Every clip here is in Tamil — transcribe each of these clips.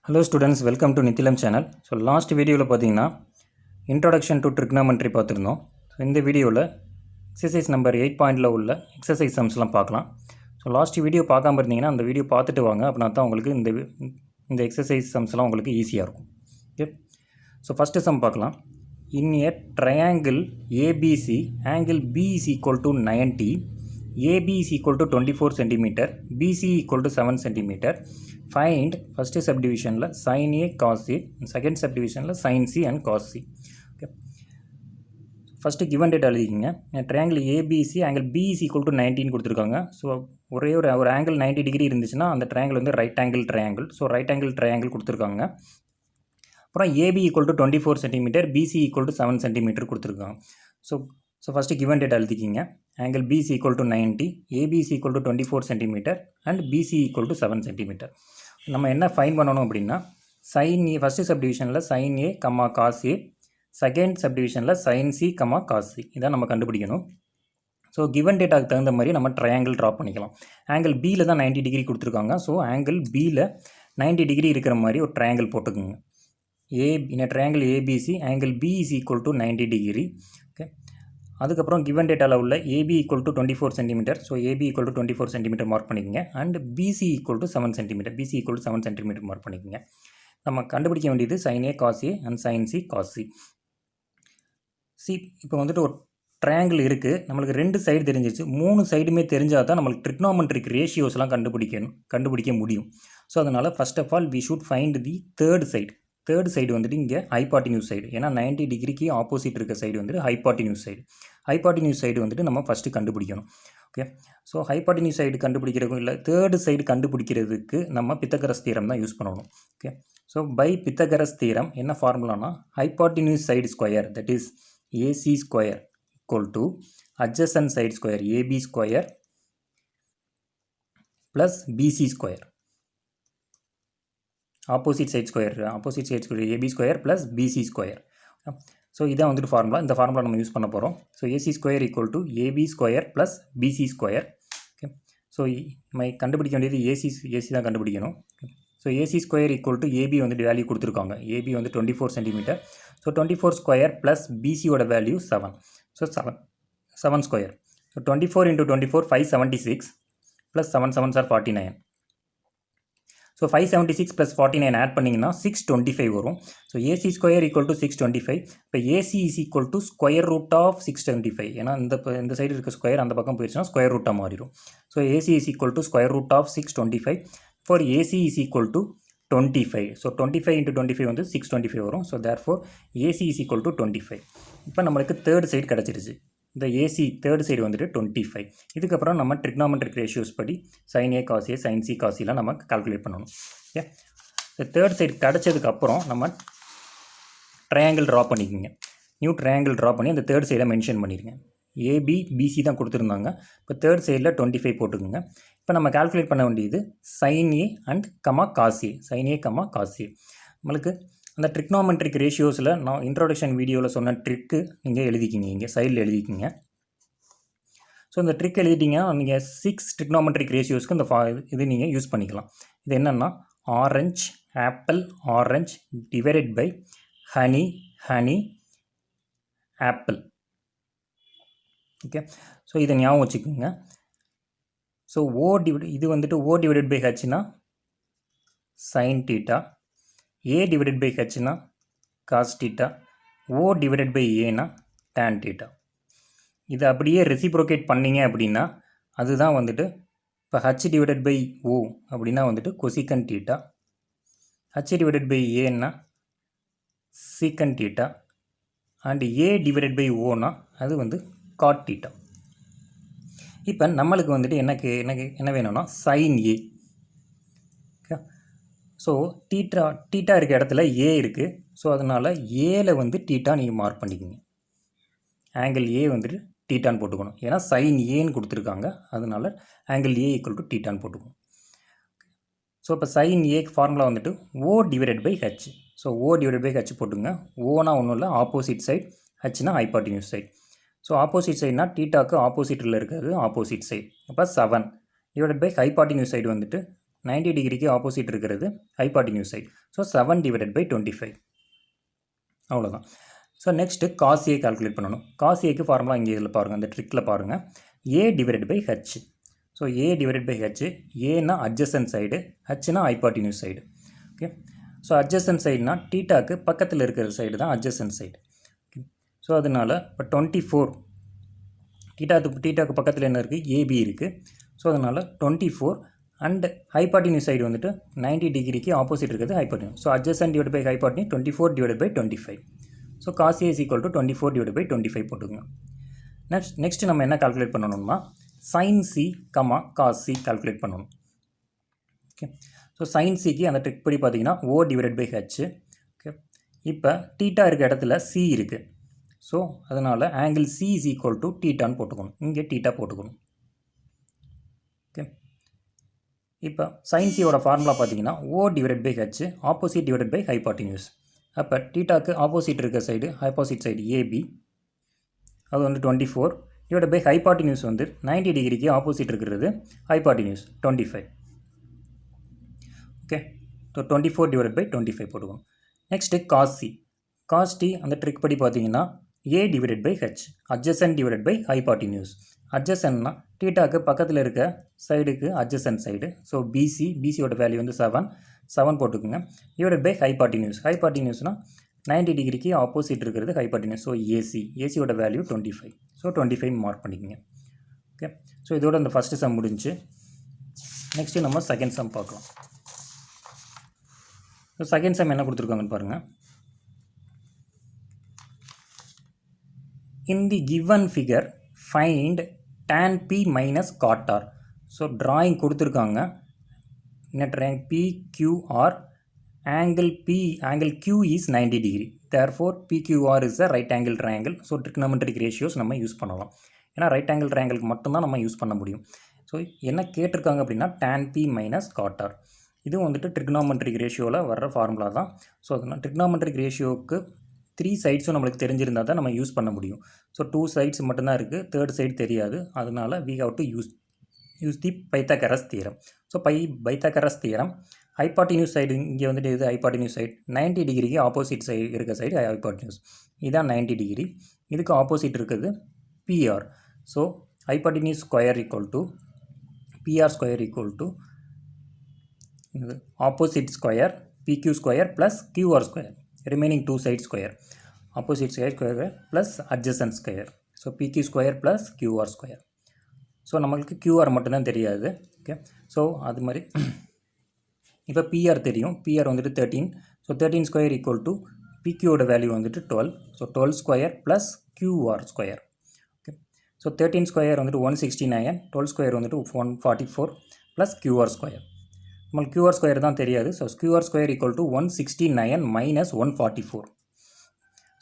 Hello students, welcome to Nithilam channel. So last video la pathina introduction to trigonometry paathirundhom. So இந்த வீடியோல exercise number 8 ல உள்ள exercise sums லாம் பார்க்கலாம். So last video பார்க்காம இருந்தீங்கன்னா அந்த வீடியோ பார்த்துட்டு வாங்க. அப்பனா தான் உங்களுக்கு இந்த exercise sums லாம் உங்களுக்கு ஈஸியா இருக்கும். Okay. So first sum பார்க்கலாம். In a triangle ABC, angle B is equal to 90, AB is equal to 24 cm, BC equal to 7 cm. Find first subdivision la sin A cos A, second subdivision la sin C and cos C. Okay. First given data எழுதிக்கங்க. triangle ABC angle B is equal to 90 கொடுத்திருக்காங்க. ஸோ ஒரே ஒரு angle 90 டிகிரி இருந்துச்சுன்னா அந்த triangle வந்து right angle triangle. So right angle triangle கொடுத்திருக்காங்க. அப்புறம் AB equal to 24 cm, BC equal to 7 cm கொடுத்திருக்காங்க. So first given data எழுதிக்கிங்க. angle B is equal to 90, AB is equal to 24 cm and BC equal to 7 cm. நம்ம என்ன ஃபைன் பண்ணணும் அப்படின்னா sin A ஃபஸ்ட்டு சப்டிவிஷனில் sin A, cos A, second சப்டிவிஷனில் sin C, cos C இதான் நம்ம கண்டுபிடிக்கணும். ஸோ கிவன் டேட்டாக்கு தகுந்த மாதிரி நம்ம ட்ரையாங்கிள் ட்ரா பண்ணிக்கலாம். ஆங்கிள் பியில் தான் 90 டிகிரி கொடுத்துருக்காங்க. ஸோ ஆங்கிள் பியில் 90 டிகிரி இருக்கிற மாதிரி ஒரு ட்ரையாங்கிள் போட்டுக்குங்க. in a triangle ABC, angle B is equal to 90 degree. Okay. அதுக்கப்புறம் given டேட்டாவில் உள்ள AB equal to 24 cm. So AB equal to 24 cm mark பண்ணிக்கோங்க. And BC equal to 7 cm. BC equal to 7 cm mark பண்ணிக்கோங்க. நம்ம கண்டுபிடிக்க வேண்டியது sin A cos A and sin C cos C. இப்போ வந்துட்டு ஒரு ட்ரையாங்கிள் இருக்குது. நம்மளுக்கு ரெண்டு சைடு தெரிஞ்சிச்சு. மூணு சைடுமே தெரிஞ்சால் தான் நம்மளுக்கு ட்ரிக்னாமெட்ரிக் ரேஷியோஸ்லாம் கண்டுபிடிக்க முடியும். ஸோ அதனால் first of all we should find the third side வந்துட்டு இங்கே ஹைபாட்டினியூஸ் சைடு. ஏன்னா 90 டிகிரிக்கு ஆப்போசிட் இருக்க சைடு வந்துட்டு ஹைபாட்டினியூஸ் சைடு வந்துட்டு நம்ம ஃபஸ்ட்டு கண்டுபிடிக்கணும். ஓகே. ஸோ ஹைபாட்டினியூஸ் சைடு கண்டுபிடிக்கிறதுக்கும் இல்லை தேர்டு சைடு கண்டுபிடிக்கிறதுக்கு நம்ம பித்தகரஸ் தியரம் தான் யூஸ் பண்ணணும். Okay. So by Pythagoras theorem என்ன ஃபார்முலானா hypotenuse side square that is AC square equal to adjacent side square AB square plus BC square. Opposite side square AB square plus BC square. So இதான் வந்துட்டு ஃபார்முலா. இந்த ஃபார்முலா நம்ம யூஸ் பண்ண போகிறோம். So AC square equal to AB square plus BC square. Okay. So நம்ம கண்டுபிடிக்க வேண்டியது AC தான் கண்டுபிடிக்கணும். So AC square equal to AB வந்துட்டு வேல்யூ கொடுத்துருக்காங்க. AB வந்து 24 cm. ஸோ 24 ஸ்கொயர் ப்ளஸ் BCயோட value 7. So 7 square. So 24 into 24 576 plus 7 7s are 49. So 576 plus 49 add பண்ணிங்கன்னா 625 வரும். So AC square equal to 625. இப்போ AC is equal to square root of 625. ஏன்னா இந்த சைடு இருக்க ஸ்கொயர் அந்த பக்கம் போயிடுச்சுன்னா ஸ்கொயர் ரூட்டாக மாறிடும். So AC is equal to square root of 625. For AC is equal to 25. So 25 into 25 வந்து 625 வரும். So therefore AC is equal to 25. இப்போ நம்மளுக்கு தேர்ட் சைடு கிடச்சிருச்சு. இந்த AC தேர்ட் சைடு வந்துட்டு 25. இதுக்கப்புறம் நம்ம ட்ரிக்னாமெட்ரிக் ரேஷியோஸ் படி sin A cos A, sin C cos Cலாம் நம்ம கால்குலேட் பண்ணணும். ஓகே. இந்த தேர்ட் சைடு கிடச்சதுக்கப்புறம் நம்ம ட்ரையாங்கிள் ட்ரா பண்ணிக்கோங்க. நியூ ட்ரையாங்கிள் ட்ரா பண்ணி அந்த தேர்ட் சைடை மென்ஷன் பண்ணிடுங்க. AB BC தான் கொடுத்துருந்தாங்க. இப்போ தேர்ட் சைடில் 25 போட்டுக்குங்க. இப்போ நம்ம கால்குலேட் பண்ண வேண்டியது sin A and cos A. sin A, cos A. நம்மளுக்கு அந்த ட்ரிக்னாமெட்ரிக் ரேஷியோஸில் நான் இன்ட்ரோடக்ஷன் வீடியோவில் சொன்ன ட்ரிக்கு நீங்கள் எழுதிக்கிங்க. இங்கே சைடில் எழுதிக்கிங்க. ஸோ இந்த ட்ரிக் எழுதிட்டிங்கன்னா நீங்கள் 6 ட்ரிக்னாமெட்ரிக் ரேஷியோஸ்க்கு இந்த இது நீங்கள் யூஸ் பண்ணிக்கலாம். இது என்னென்னா orange apple orange divided by honey apple. Okay. So இதை ஞாபகம் வச்சுக்கோங்க. ஸோ இது வந்துட்டு O டிவைடட் பை ஹச்னா sin theta, A divided by ஹச்னா cos theta, O divided by ஏனா tan தீட்டா. இதை அப்படியே ரெசிப்ரோகேட் பண்ணிங்க அப்படின்னா அதுதான் வந்துட்டு இப்போ H டிவைடட் பை O அப்படின்னா வந்துட்டு cosecant theta, H divided by ஏன்னா secant theta and A divided by ஓனா அது வந்து காட் தீட்டா. இப்போ நம்மளுக்கு வந்துட்டு என்ன வேணும்னா sin A. Okay. So theta இருக்க இடத்துல A இருக்குது. ஸோ அதனால் ஏல வந்து டீட்டா நீங்கள் மார்க் பண்ணிக்கோங்க. ஆங்கிள் A வந்துட்டு டீட்டான்னு போட்டுக்கணும். ஏன்னா sin Aன்னு கொடுத்துருக்காங்க. அதனால் ஆங்கிள் A ஈக்குவல் டு டீட்டான்னு போட்டுக்கணும். ஸோ இப்போ sin Aக்கு ஃபார்முலா வந்துட்டு O divided by H. So O divided by H போட்டுங்க. ஓனா ஒன்றும் இல்லை ஆப்போசிட் சைட், ஹச்னா ஹைபாட்டினியூஸ் சைட். ஸோ ஆப்போசிட் சைட்னா டீட்டாக்கு ஆப்போசிட்டில் இருக்கிறது ஆப்போசிட் சைட். அப்போ 7 டிவைடட் பை ஹைபாட்டினியூஸ் சைடு வந்துட்டு 90 டிகிரிக்கு ஆப்போசிட் இருக்கிறது hypotenuse side. So 7 divided by 25 அவ்வளோதான். So next cos A calculate பண்ணணும். காஸ் ஏக்கு ஃபார்முலா இங்கே இதில் பாருங்கள், இந்த ட்ரிக்கில் பாருங்கள். A divided by H. So A divided by H, ஏன்னா அட்ஜசன்ட் சைடு, ஹெச்னா hypotenuse side. Okay, so adjacent சைடுனா டீட்டாக்கு பக்கத்தில் இருக்கிற சைடு தான் அட்ஜசன்ட் சைடு. ஓகே, ஸோ அதனால் இப்போ 24 டீட்டாக்கு பக்கத்தில் என்ன இருக்குது, ஏபி இருக்குது. ஸோ அதனால் 24 அண்ட் ஹைபாட்டினியூஸ் சைடு வந்துட்டு 90 டிகிரிக்கு ஆப்போசிட் இருக்கிறது hypotenuse. So adjacent divide by hypotenuse 24 divide by 25. So cos A is equal to 24 divide by 25 போட்டுக்கோங்க. நெக்ஸ்ட் நம்ம என்ன கால்குலேட் பண்ணணும்னா sin c, cos c calculate பண்ணணும். ஓகே, ஸோ sin cக்கு அந்த ட்ரிக் படி பார்த்தீங்கன்னா O divide by H. Okay, இப்போ டீட்டா இருக்க இடத்துல c இருக்குது. ஸோ அதனால் angle c is equal to டீட்டான்னு போட்டுக்கணும். இங்கே டீட்டா போட்டுக்கணும். ஓகே, இப்போ sin c-யோட ஃபார்முலா பார்த்தீங்கன்னா O divide by H opposite divide by hypotenuse. அப்போ டீட்டாக்கு ஆப்போசிட் இருக்க சைடு ஆப்போசிட் சைடு ஏபி, அது வந்து 24 டிவைட் பை ஹைபாட்டினியூஸ் வந்து 90 டிகிரிக்கு ஆப்போசிட் இருக்கிறது hypotenuse 25. Okay, so 24 divide by 25 போட்டுக்கணும். Next cos C. Cos D அந்த ட்ரிக் படி பார்த்தீங்கன்னா A divide by H adjacent divide by hypotenuse. அட்ஜசன்ட்னா டீட்டாக்கு பக்கத்தில் இருக்க சைடுக்கு அட்ஜசன்ட் சைடு. ஸோ பிசியோட வேல்யூ வந்து 7 போட்டுக்குங்க. Divide by hypotenuse. ஹைபாட்டினியூஸ்னால் 90 டிகிரிக்கு ஆப்போசிட் இருக்கிறது ஹைபாட்டினியூஸ். ஸோ ஏசியோட வேல்யூ 25. ஸோ 25 மார்க் பண்ணிக்கோங்க. ஓகே, ஸோ இதோட அந்த ஃபஸ்ட்டு சம் முடிஞ்சு. நெக்ஸ்ட்டு நம்ம செகண்ட் சம் பார்க்கலாம். ஸோ செகண்ட் சம் என்ன கொடுத்துருக்காங்கன்னு பாருங்கள். In the given figure find tan p minus cot r. So drawing கொடுத்துருக்காங்க. என்ன drawing, PQR, angle Q is 90 degree. Therefore PQR is a right angle triangle. So trigonometric ratios நம்ம யூஸ் பண்ணலாம். ஏன்னா ரைட் ஆங்கிள் ட்ரையாங்கிளுக்கு மட்டும்தான் நம்ம யூஸ் பண்ண முடியும். ஸோ என்ன கேட்டிருக்காங்க அப்படின்னா tan p minus cot r. இது வந்துட்டு trigonometric ரேஷியோவில் வர்ற ஃபார்முலா தான். ஸோ அதனால் trigonometric ரேஷியோவுக்கு 3 சைட்ஸும் நம்மளுக்கு தெரிஞ்சிருந்தால் தான் நம்ம யூஸ் பண்ண முடியும். ஸோ 2 சைட்ஸ் மட்டும்தான் இருக்குது, தேர்ட் சைடு தெரியாது. அதனால் we have to use the Pythagoras theorem. So Pythagoras theorem hypotenuse side இங்கே வந்துட்டு இது ஹைபாட்டினியூஸ் சைடு 90 டிகிரிக்கு ஆப்போசிட் சைடு இருக்க சைடு ஹைபாட்டினியூஸ். இதுதான் 90 டிகிரி. இதுக்கு ஆப்போசிட் இருக்குது PR. So hypotenuse square equal to PR square equal to இது opposite square PQ square plus QR square, remaining 2 side square. Opposite square plus adjacent square. So PQ square plus QR square. So நம்மளுக்கு QR மட்டும்தான் தெரியாது. ஓகே, ஸோ அது மாதிரி இப்போ PR தெரியும். PR வந்துட்டு 13. ஸோ 13 ஸ்கொயர் ஈக்குவல் டு PQவோட வேல்யூ வந்துட்டு 12. So 12 square plus QR square. Okay, so 13 square வந்துட்டு 169, 12 ஸ்கொயர் வந்துட்டு 144 ப்ளஸ் QR ஸ்கொயர். நம்மளுக்கு QR ஸ்கொயர் தான் தெரியாது. So QR square equal to 169 minus 144.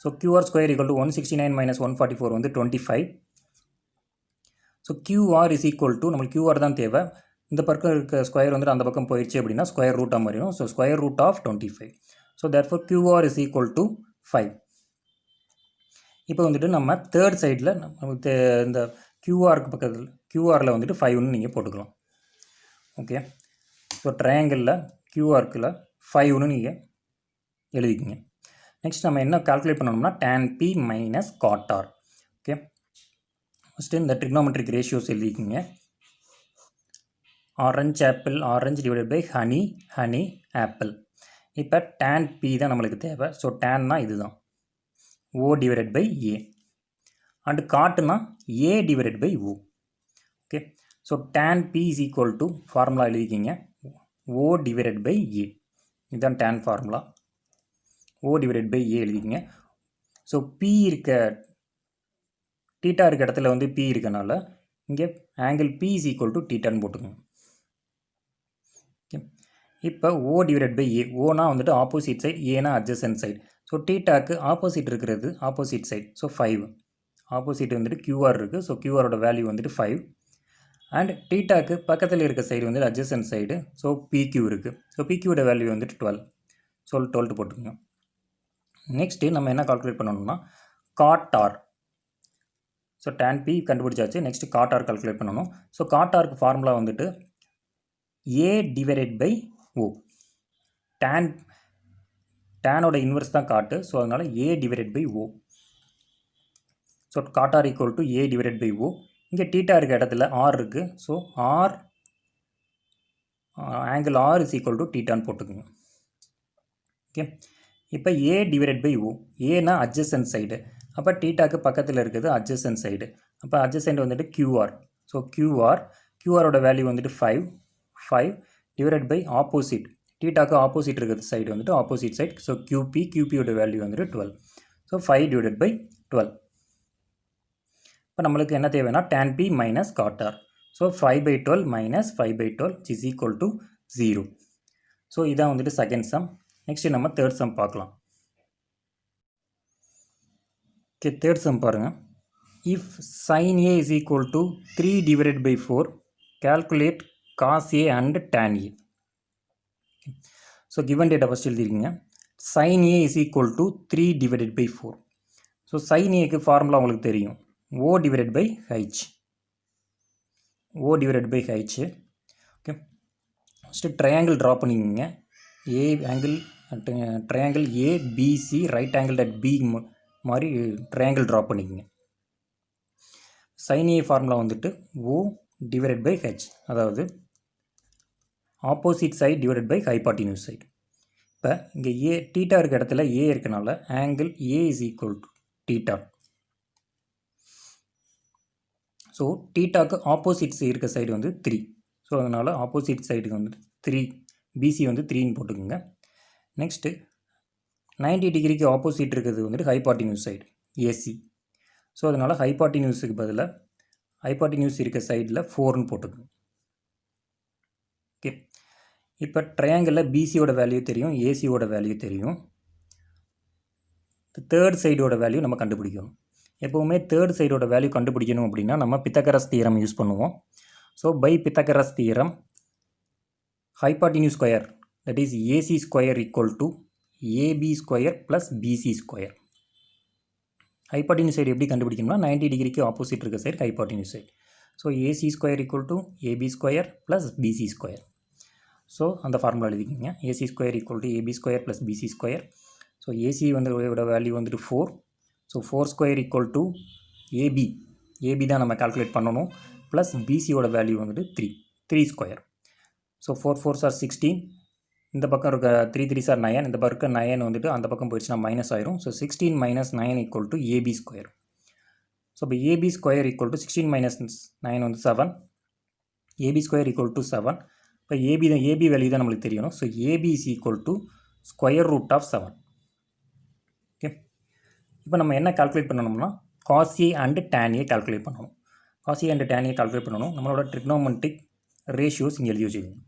So QR square equal to 169 minus 144 வந்து 25. So QR is equal to நம்மளுக்கு QR தான் தேவை. இந்த பக்கம் இருக்க ஸ்கொயர் வந்துட்டு அந்த பக்கம் போயிடுச்சு அப்படின்னா ஸ்கொயர் ரூட்டாக மாறிடும். So square root of 25. So therefore QR is equal to 5. இப்போ வந்துட்டு நம்ம தேர்ட் சைடில் நமக்கு இந்த QRக்கு பக்கத்தில் QRயில் வந்துட்டு 5ன்னு நீங்கள் போட்டுக்கலாம். ஓகே, ஸோ ட்ரையாங்கிளில் QRக்கில் 5ன்னு நீங்கள் எழுதிக்கிங்க. நெக்ஸ்ட் நம்ம என்ன கால்குலேட் பண்ணணும்னா tan p minus cot r. Okay, first இந்த ட்ரிக்னோமெட்ரிக் ரேஷியோஸ் எழுதிக்கிங்க. Orange apple orange divided by honey apple. இப்போ tan p தான் நம்மளுக்கு தேவை. ஸோ டேன்னா இது தான் O divided by A and காட்டுனா A divided by O. Okay, so tan p is equal to formula எழுதிக்கிங்க O டிவைடட் பை A. இதுதான் tan formula. O divided by A எழுதிக்கிங்க. ஸோ P இருக்க டீட்டா இருக்க இடத்துல வந்து P இருக்கனால இங்கே angle P is equal to டீட்டான்னு போட்டுக்கோங்க. ஓகே, இப்போ O டிவைடட் பை A. ஓனா வந்துட்டு ஆப்போசிட் சைட், ஏனா அட்ஜசன்ட் சைட். ஸோ டீட்டாக்கு ஆப்போசிட் இருக்கிறது ஆப்போசிட் சைட். ஸோ 5. ஆப்போசிட் வந்துட்டு QR இருக்குது. ஸோ QRோட வேல்யூ வந்துட்டு 5. அண்ட் டீட்டாக்கு பக்கத்தில் இருக்க சைடு வந்துட்டு அட்ஜசன்ட் சைடு. ஸோ PQ இருக்குது. ஸோ PQவோட வேல்யூ வந்துட்டு 12. ஸோ 12 போட்டுக்கோங்க. நெக்ஸ்ட்டு நம்ம என்ன கால்குலேட் பண்ணணும்னா cot r. So tan p கண்டுபிடிச்சாச்சு. நெக்ஸ்ட்டு cot r கால்குலேட் பண்ணணும். ஸோ cot rக்கு ஃபார்முலா வந்துட்டு A divided by O. Tan inverse தான் காட்டு. ஸோ அதனால் A divided by O. So cot R equal to A divided by O. இங்கே தீட்டா இருக்க இடத்துல R இருக்குது. So R angle R is equal to தீட்டான்னு போட்டுக்குங்க. ஓகே, இப்போ A divided by O. ஏன்னா adjacent சைடு. அப்போ தீட்டாக்கு பக்கத்தில் இருக்குது adjacent சைடு. அப்போ adjacent வந்துட்டு QR. ஸோ QRோட வேல்யூ வந்துட்டு 5 டிவைடட் பை ஆப்போசிட். தீட்டாக்கு ஆப்போசிட் இருக்கிறது சைடு வந்துட்டு ஆப்போசிட் சைட். ஸோ QPயோட வேல்யூ வந்துட்டு 12. So 5 divided by 12. இப்போ நம்மளுக்கு என்ன தேவைன்னா tan P minus cot R. So 5/12 minus 5/12 is equal to 0. So இதான் வந்துட்டு செகண்ட் சம். நெக்ஸ்ட் நம்ம தேர்ட் சம் பார்க்கலாம். ஓகே, தேர்ட் சம் பாருங்கள். If sin A is equal to 3 divided by 4, calculate cos A and tan A. So given data first எழுதிருக்கீங்க. sin A is equal to 3 divided by 4. So sin Aக்கு ஃபார்முலா உங்களுக்கு தெரியும், O divided by H. O divided by H. Okay, first triangle draw பண்ணிக்கோங்க. Triangle ABC right angle at B மாதிரி ட்ரையாங்கிள் ட்ரா பண்ணிக்கோங்க. sin A ஃபார்முலா வந்துட்டு O டிவைடட் பை H, அதாவது opposite side divided by hypotenuse side. இப்போ இங்கே தீட்டா இருக்க இடத்துல A இருக்கனால angle A is equal to theta. So தீட்டாக்கு ஆப்போசிட் இருக்க சைடு வந்து 3. ஸோ அதனால் ஆப்போசிட் சைடுக்கு வந்து 3, BC வந்து 3ன்னு போட்டுக்கோங்க. நெக்ஸ்ட்டு 90 டிகிரிக்கு ஆப்போசிட் இருக்கிறது வந்துட்டு ஹைபாட்டினியூஸ் சைடு AC. ஸோ அதனால் ஹைபாட்டினியூஸுக்கு பதிலாக ஹைபாட்டினியூஸ் இருக்க சைடில் 4ன்னு போட்டுக்கோங்க. ஓகே, இப்போ ட்ரையாங்கிளில் BCயோட வேல்யூ தெரியும், ACயோட வேல்யூ தெரியும். தேர்ட் சைடோட வேல்யூ நம்ம கண்டுபிடிக்கணும். எப்போவுமே தேர்ட் சைடோட வேல்யூ கண்டுபிடிக்கணும் அப்படின்னா நம்ம பித்தகரஸ் தியரம் யூஸ் பண்ணுவோம். So by Pythagoras theorem hypotenuse square that is AC square equal to AB square plus BC square. Hypotenuse side எப்படி கண்டுபிடிக்கணும்னா 90 டிகிரிக்கு ஆப்போசிட் இருக்க side hypotenuse side. So AC square equal to AB square plus BC square. So அந்த ஃபார்முலா எழுதிக்கிங்க. AC square equal to AB square plus BC square. So AC வந்து வேல்யூ வந்துட்டு 4. So 4 square equal to AB தான் நம்ம கால்குலேட் பண்ணணும். ப்ளஸ் BCயோட வேல்யூ வந்துட்டு 3 ஸ்கொயர். So 4 4s are 16. இந்த பக்கம் இருக்க 3 3s are 9. இந்த பக்கம் இருக்க 9 வந்துட்டு அந்த பக்கம் போயிடுச்சுன்னா மைனஸ் ஆயிரும். So 16 minus 9 equal to AB square. So இப்போ AB square equal to 16 minus 9 வந்து 7. AB square equal to 7. இப்போ AB வேல்யூ தான் நம்மளுக்கு தெரியணும். So AB is equal to square root of 7. Okay, இப்போ நம்ம என்ன கால்குலேட் பண்ணணும்னா cos A and tan A calculate பண்ணணும். cos A and tan A calculate பண்ணணும். நம்மளோட ட்ரிக்னோமெட்ரிக் ரேஷியோஸ் இங்கே எழுதி வச்சுக்கோங்க.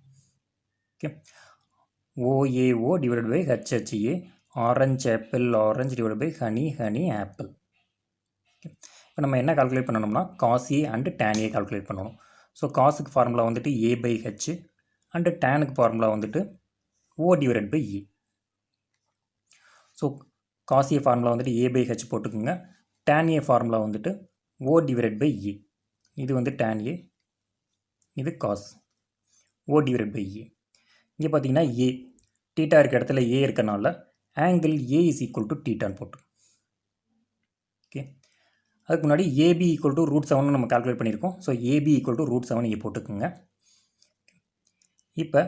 Okay, OAO divided by HHA, orange apple orange divided by honey apple. Okay, இப்போ நம்ம என்ன கால்குலேட் பண்ணணும்னா cos A and tan A calculate பண்ணணும். ஸோ காஸுக்கு ஃபார்முலா வந்துட்டு A/H அண்டு டேனுக்கு ஃபார்முலா வந்துட்டு O divided by A. So cos A formula வந்துட்டு A/H போட்டுக்குங்க. tan A ஃபார்முலா வந்துட்டு O டிவைடட் பை A. இது வந்து tan A, இது cos O divided by A. இங்கே பார்த்தீங்கன்னா A தீட்டா இருக்க இடத்துல A இருக்கனால angle A is equal to தீட்டான்னு போட்டு. ஓகே, அதுக்கு முன்னாடி AB ஈக்குவல் டு √7 நம்ம கால்குலேட் பண்ணியிருக்கோம். ஸோ AB ஈக்குவல் டு √7 இங்கே போட்டுக்குங்க. இப்போ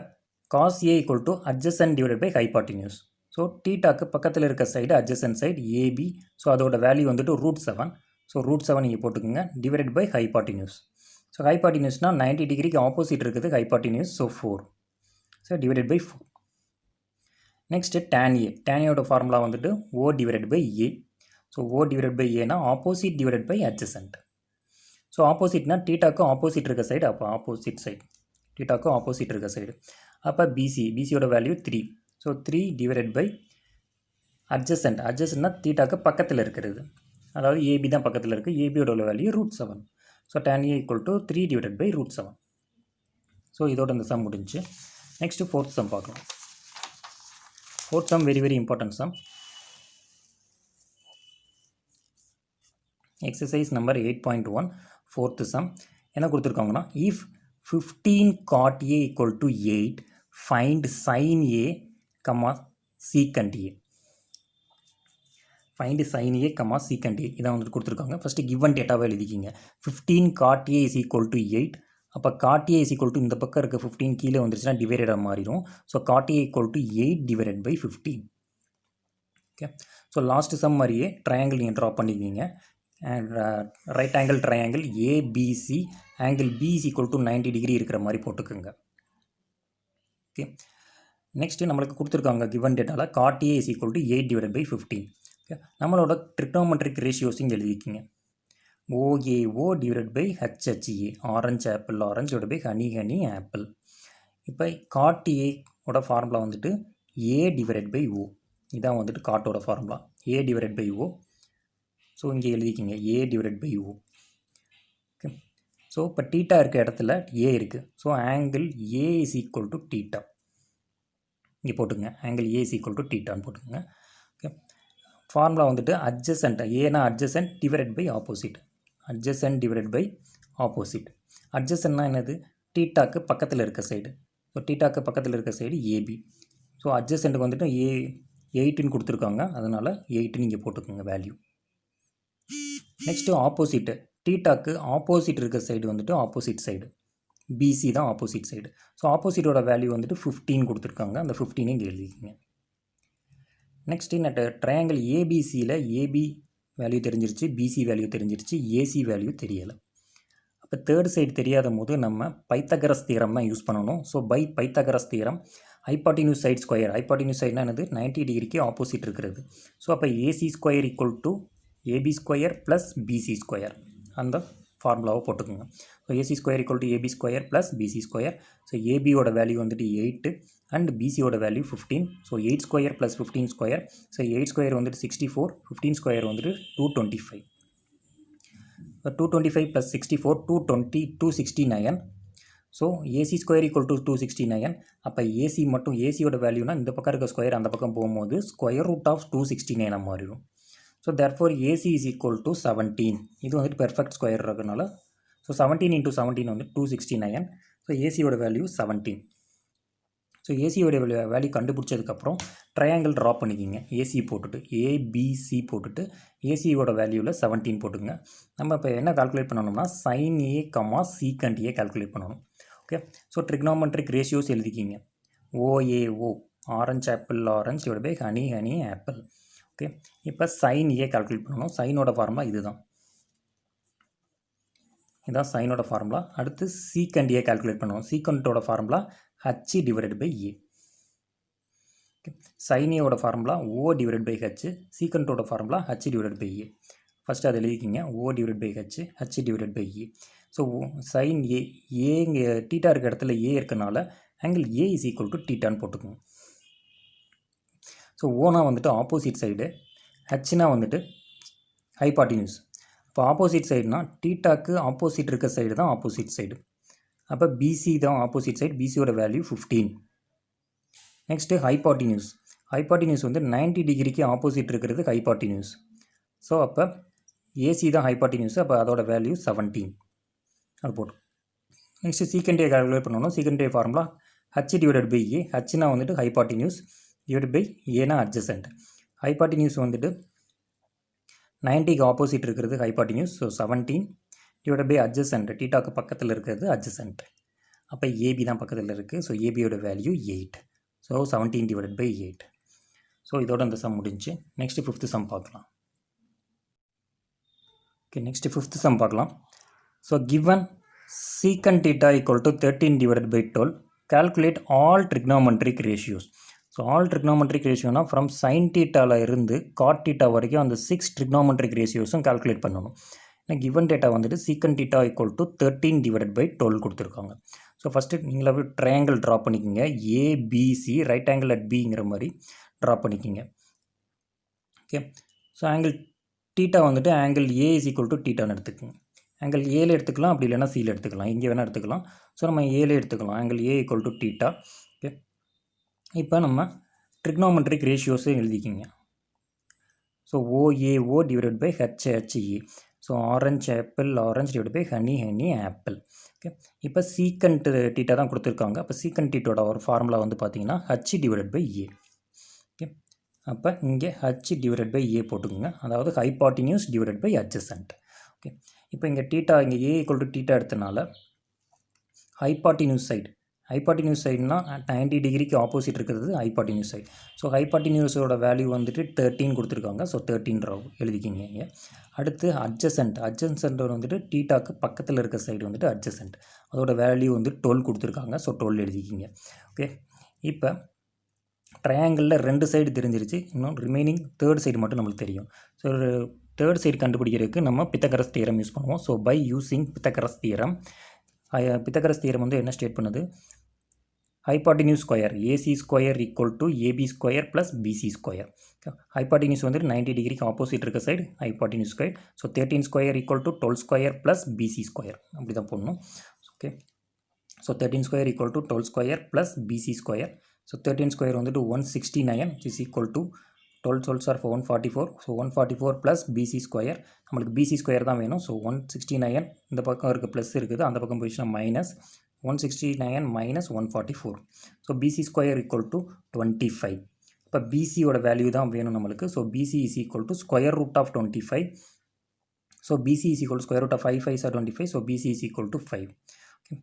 cos A equal to adjacent divided by hypotenuse. So தீட்டாக்கு பக்கத்தில் இருக்க side adjacent side AB. So அதோட வேல்யூ வந்துட்டு √7. ஸோ √7 இங்கே போட்டுக்குங்க டிவைடட் பை ஹைபாட்டினியூஸ். ஸோ ஹைபாட்டினியூஸ்னால் 90 டிகிரிக்கு ஆப்போசிட் இருக்குது hypotenuse. So 4. So divided by 4. Next tan A. tan A ஓட ஃபார்முலா வந்துட்டு O divided by A. So O divided by ஏனா opposite divided by adjacent. So ஆப்போசிட்னா தீட்டாக்கு ஆப்போசிட் இருக்க சைடு, அப்போ ஆப்போசிட் சைடு தீட்டாக்கு ஆப்போசிட் இருக்க சைடு. அப்போ BCயோட வேல்யூ 3. ஸோ 3 டிவைடட் பை adjacentனா தீட்டாக்கு பக்கத்தில் இருக்கிறது, அதாவது AB தான் பக்கத்தில் இருக்குது. ABயோட value √7. So tan A equal to 3 divided by √7. So இதோட இந்த சம் முடிஞ்சு. நெக்ஸ்ட்டு ஃபோர்த் சம் பார்க்கலாம். Fourth sum very important sum. Exercise number 8.1 fourth sum என்ன கொடுத்துருக்காங்கன்னா, if 15 cot A equal to 8, find sin A, secant A. Find sin A, secant A. இதான் வந்துட்டு கொடுத்துருக்காங்க. ஃபஸ்ட்டு given டேட்டாவை எழுதிக்கிங்க. 15 cot A is equal to 8. அப்போ cot A is equal to இந்த பக்கம் இருக்க 15 கீழே வந்துருச்சுன்னா டிவைடடாக மாறிடும். So cot A equal to 8 divided by 15. Okay, so last some மாதிரியே ட்ரையாங்கிள் நீங்கள் ட்ரா பண்ணிக்கிங்க. And right angle triangle ABC, angle B is equal to 90 degree இருக்கிற மாதிரி போட்டுக்கோங்க. ஓகே, நெக்ஸ்ட்டு நம்மளுக்கு கொடுத்துருக்காங்க கிவன் டேட்டாவில் cot A is equal to 8 divided by 15. Okay, நம்மளோட ட்ரிக்னோமெட்ரிக் ரேஷியோஸும் எழுதிக்கிங்க. OAO divided by HHA, orange apple orange divided by honey honey apple. இப்போ cot A ஓட ஃபார்முலா வந்துட்டு A divided by O. இதான் வந்துட்டு காட்டோட formula A divided by O. So இங்கே எழுதிக்கிங்க A divided by O. Okay, so இப்போ டீட்டா இருக்க இடத்துல A இருக்குது. So angle A is equal to theta இங்கே போட்டுங்க. Angle A is equal to டீட்டான்னு போட்டுங்க. ஓகே, ஃபார்முலா வந்துட்டு அட்ஜசன்ட், ஏனா adjacent divided by opposite. Adjacent divided by opposite. அட்ஜசன்ட்னா என்னது? டீட்டாக்கு பக்கத்தில் இருக்க சைடு. ஸோ டீட்டாக்கு பக்கத்தில் இருக்க சைடு ஏபி. ஸோ அட்ஜசன்ட்டுக்கு வந்துட்டு 8ன்னு கொடுத்துருக்காங்க, அதனால் 8 இங்கே போட்டுக்கோங்க வேல்யூ. நெக்ஸ்ட்டு ஆப்போசிட்டு, டீட்டாக்கு ஆப்போசிட் இருக்க சைடு வந்துட்டு ஆப்போசிட் சைடு, பிசி தான் ஆப்போசிட் சைடு. ஸோ ஆப்போசிட்டோட வேல்யூ வந்துட்டு 15 கொடுத்துருக்காங்க, அந்த 15 இங்கே எழுதிக்கிங்க. நெக்ஸ்ட்டு நட்டு ட்ரையாங்கிள் ஏபிசியில் ஏபி வேல்யூ தெரிஞ்சிருச்சு, பிசி வேல்யூ தெரிஞ்சிருச்சு, ஏசி வேல்யூ தெரியலை. அப்போ தேர்ட் சைடு தெரியாத போது நம்ம பைத்தகரஸ் தியரம் தான் யூஸ் பண்ணணும். So by Pythagoras theorem hypotenuse side square, hypotenuse சைட்னா என்னது? 90 டிகிரிக்கு ஆப்போசிட் இருக்கிறது. ஸோ அப்போ AC square equal to AB square plus BC square, அந்த ஃபார்முலாவை போட்டுக்கோங்க. So AC square equal to AB square plus BC square. So ஏபியோட வேல்யூ வந்துட்டு 8 அண்ட் பிசியோட value 15. So 8 square plus 15 square. So 8 square வந்துட்டு 64, 15 ஸ்கொயர் வந்துட்டு 225. 225 plus 64 220, 269. So AC square equal to 269. அப்போ ஏசி மட்டும், ஏசியோட வேல்யூனா இந்த பக்கம் இருக்க ஸ்கொயர் அந்த பக்கம் போகும்போது ஸ்கொயர் ரூட் ஆஃப் 269 மாறிடும். So therefore AC is equal to 17. இது வந்துட்டு பெர்ஃபெக்ட் ஸ்கொயர் இருக்கிறதுனால ஸோ 17 into 17 வந்து 269. ஸோ ஏசியோட வேல்யூ 17. ஸோ ஏசியோட வேல்யூ கண்டுபிடிச்சதுக்கப்புறம் ட்ரையாங்கிள் ட்ரா பண்ணிக்கிங்க. ஏசி போட்டுட்டு ஏபிசி போட்டுட்டு ஏசியோட வேல்யூவில் 17 போட்டுங்க. நம்ம இப்போ என்ன கால்குலேட் பண்ணணும்னா sine A secant A calculate பண்ணணும். ஓகே, ஸோ ட்ரிக்னோமெட்ரிக் ரேஷியோஸ் எழுதிக்கிங்க. OAO, orange apple orange divided by honey honey apple. Okay, இப்போ சைன் ஏ கால்குலேட் பண்ணணும். சைனோட ஃபார்முலா இதுதான், இதுதான் சைனோட ஃபார்முலா. அடுத்து சீக்கண்ட் ஏ கால்குலேட் பண்ணுவோம். சீக்கண்ட்டோட formula H divided by A. Okay, sine ஏவோட formula O divided by H, சீக்கண்ட்டோட formula H divided by A. First அதை எழுதிக்கிங்க. O divided by H, H divided by A. So sine A, இங்கே டீட்டா இருக்க இடத்துல ஏ இருக்கனால angle A is equal to டீட்டான்னு போட்டுக்கோங்க. ஸோ ஓனா வந்துட்டு ஆப்போசிட் சைடு, ஹெச்னா வந்துட்டு ஹைபாட்டினியூஸ். இப்போ ஆப்போசிட் சைடுனா டீட்டாக்கு ஆப்போசிட் இருக்க சைடு தான் ஆப்போசிட் சைடு. அப்போ பிசி தான் ஆப்போசிட் சைடு, பிசியோட வேல்யூ 15. நெக்ஸ்ட்டு ஹைபாட்டினியூஸ், ஹைபாட்டினியூஸ் வந்து 90 டிகிரிக்கு ஆப்போசிட் இருக்கிறது ஹைபாட்டினியூஸ். ஸோ அப்போ ஏசி தான் ஹைபாட்டினியூஸ், அப்போ அதோட வேல்யூ 17. அது போட்டோம். நெக்ஸ்ட்டு சீக்கண்ட் ஏ கால்குலேட் பண்ணணும். Secant A formula H divided by A. ஹச்னா வந்துட்டு ஹைபாட்டினியூஸ் டிவைடட் பை ஏனா அட்ஜசன்ட். ஹைபாட்டினியூஸ் வந்துட்டு 90க்கு ஆப்போசிட் இருக்கிறது hypotenuse. So 17 divided by adjacent, டீட்டாக்கு பக்கத்தில் இருக்கிறது அட்ஜசன்ட். அப்போ ஏபி தான் பக்கத்தில் இருக்குது. ஸோ ஏபியோட value 8. So 17 divided by 8. So இதோட இந்த சம் முடிஞ்சு. நெக்ஸ்ட்டு 5th சம் பார்க்கலாம். ஓகே, நெக்ஸ்ட்டு 5th சம் பார்க்கலாம். So given secant theta equal to 13 divided by 12, calculate all trigonometric ratios. So all trigonometric ரேஷியோனா ஃப்ரம் சைன் டீட்டாவில் இருந்து காட் டீட்டா வரைக்கும் அந்த 6 ட்ரிக்னோமெட்ரிக் ரேஷியோஸும் கால்குலேட் பண்ணணும். ஏன்னா கிவன் டேட்டா வந்துட்டு secant theta equal to 13 divided by 12 கொடுத்துருக்காங்க. ஸோ ஃபஸ்ட்டு நீங்களாவே ட்ரையாங்கிள் ட்ரா பண்ணிக்கிங்க. ஏபிசி ரைட் ஆங்கிள் அட் பிங்கிற மாதிரி ட்ரா பண்ணிக்கிங்க. ஓகே, ஸோ ஆங்கிள் டீட்டா வந்துட்டு angle A is equal to டீட்டான்னு எடுத்துக்கோங்க. ஆங்கிள் ஏல எடுத்துக்கலாம், அப்படி இல்லைனா சியில் எடுத்துக்கலாம், இங்கே வேணால் எடுத்துக்கலாம். ஸோ நம்ம ஏல எடுத்துக்கலாம். Angle A equal to theta. Okay, இப்போ நம்ம ட்ரிக்னோமெட்ரிக் ரேஷியோஸும் எழுதிக்கிங்க. So OAO divided by HHE. So orange apple orange divide by honey honey apple. Okay, இப்போ சீக்கண்ட் டீட்டா தான் கொடுத்துருக்காங்க. அப்போ சீக்கண்ட் டீட்டோட ஒரு ஃபார்முலா வந்து பார்த்தீங்கன்னா H divide by A. Okay, அப்போ இங்கே ஹச் டிவைட் பை ஏ போட்டுக்கோங்க, அதாவது hypotenuse divide by adjacent. Okay, இப்போ இங்கே டீட்டா இங்கே ஏ ஈக்குவல் டு டீட்டா எடுத்தனால ஹைபாட்டினியூஸ் சைடுனா 90 டிகிரிக்கு ஆப்போசிட் இருக்கிறது ஹைபாட்டினியூஸ் சைடு. ஸோ ஹைபாட்டினியூஸோட வேல்யூ வந்துட்டு 13 கொடுத்துருக்காங்க. ஸோ 13 எழுதிக்கிங்க இங்கே. அடுத்து அட்ஜசன்ட் வந்துட்டு டீட்டாக்கு பக்கத்தில் இருக்க சைடு வந்துட்டு அட்ஜசன்ட், அதோட வேல்யூ வந்து 12 கொடுத்துருக்காங்க. ஸோ 12 எழுதிக்கிங்க. ஓகே, இப்போ ட்ரையாங்கிளில் 2 சைடு தெரிஞ்சிருச்சு, இன்னும் ரிமைனிங் தேர்ட் சைடு மட்டும் நம்மளுக்கு தெரியும். ஸோ தேர்ட் சைடு கண்டுபிடிக்கிறதுக்கு நம்ம பித்தகரஸ் தியரம் யூஸ் பண்ணுவோம். So by using Pythagoras theorem வந்து என்ன ஸ்டேட் பண்ணுது, hypotenuse square AC square equal to AB square plus BC square. Hypotenuse வந்துட்டு 90 டிகிரிக்கு ஆப்போசிட் இருக்க side hypotenuse square. So 13 square equal to 12 square plus BC square, அப்படி தான் போடணும். Okay, so 13 square equal to 12 square plus BC square. So 13 square வந்துட்டு 169 is equal to 12 12 are 144. So 144 plus BC square, நம்மளுக்கு பிசி ஸ்கொயர் தான் வேணும். ஸோ 169 இந்த பக்கம் இருக்குது ப்ளஸ் இருக்குது, அந்த பக்கம் போயிடுச்சுன்னா minus 169 minus 144. So BC square equal to 25. இப்போ பிசியோட வேல்யூ தான் வேணும் நம்மளுக்கு. So BC is equal to square root of 25. So BC is equal to square root of 5 5 25. So BC is equal to 5. Okay,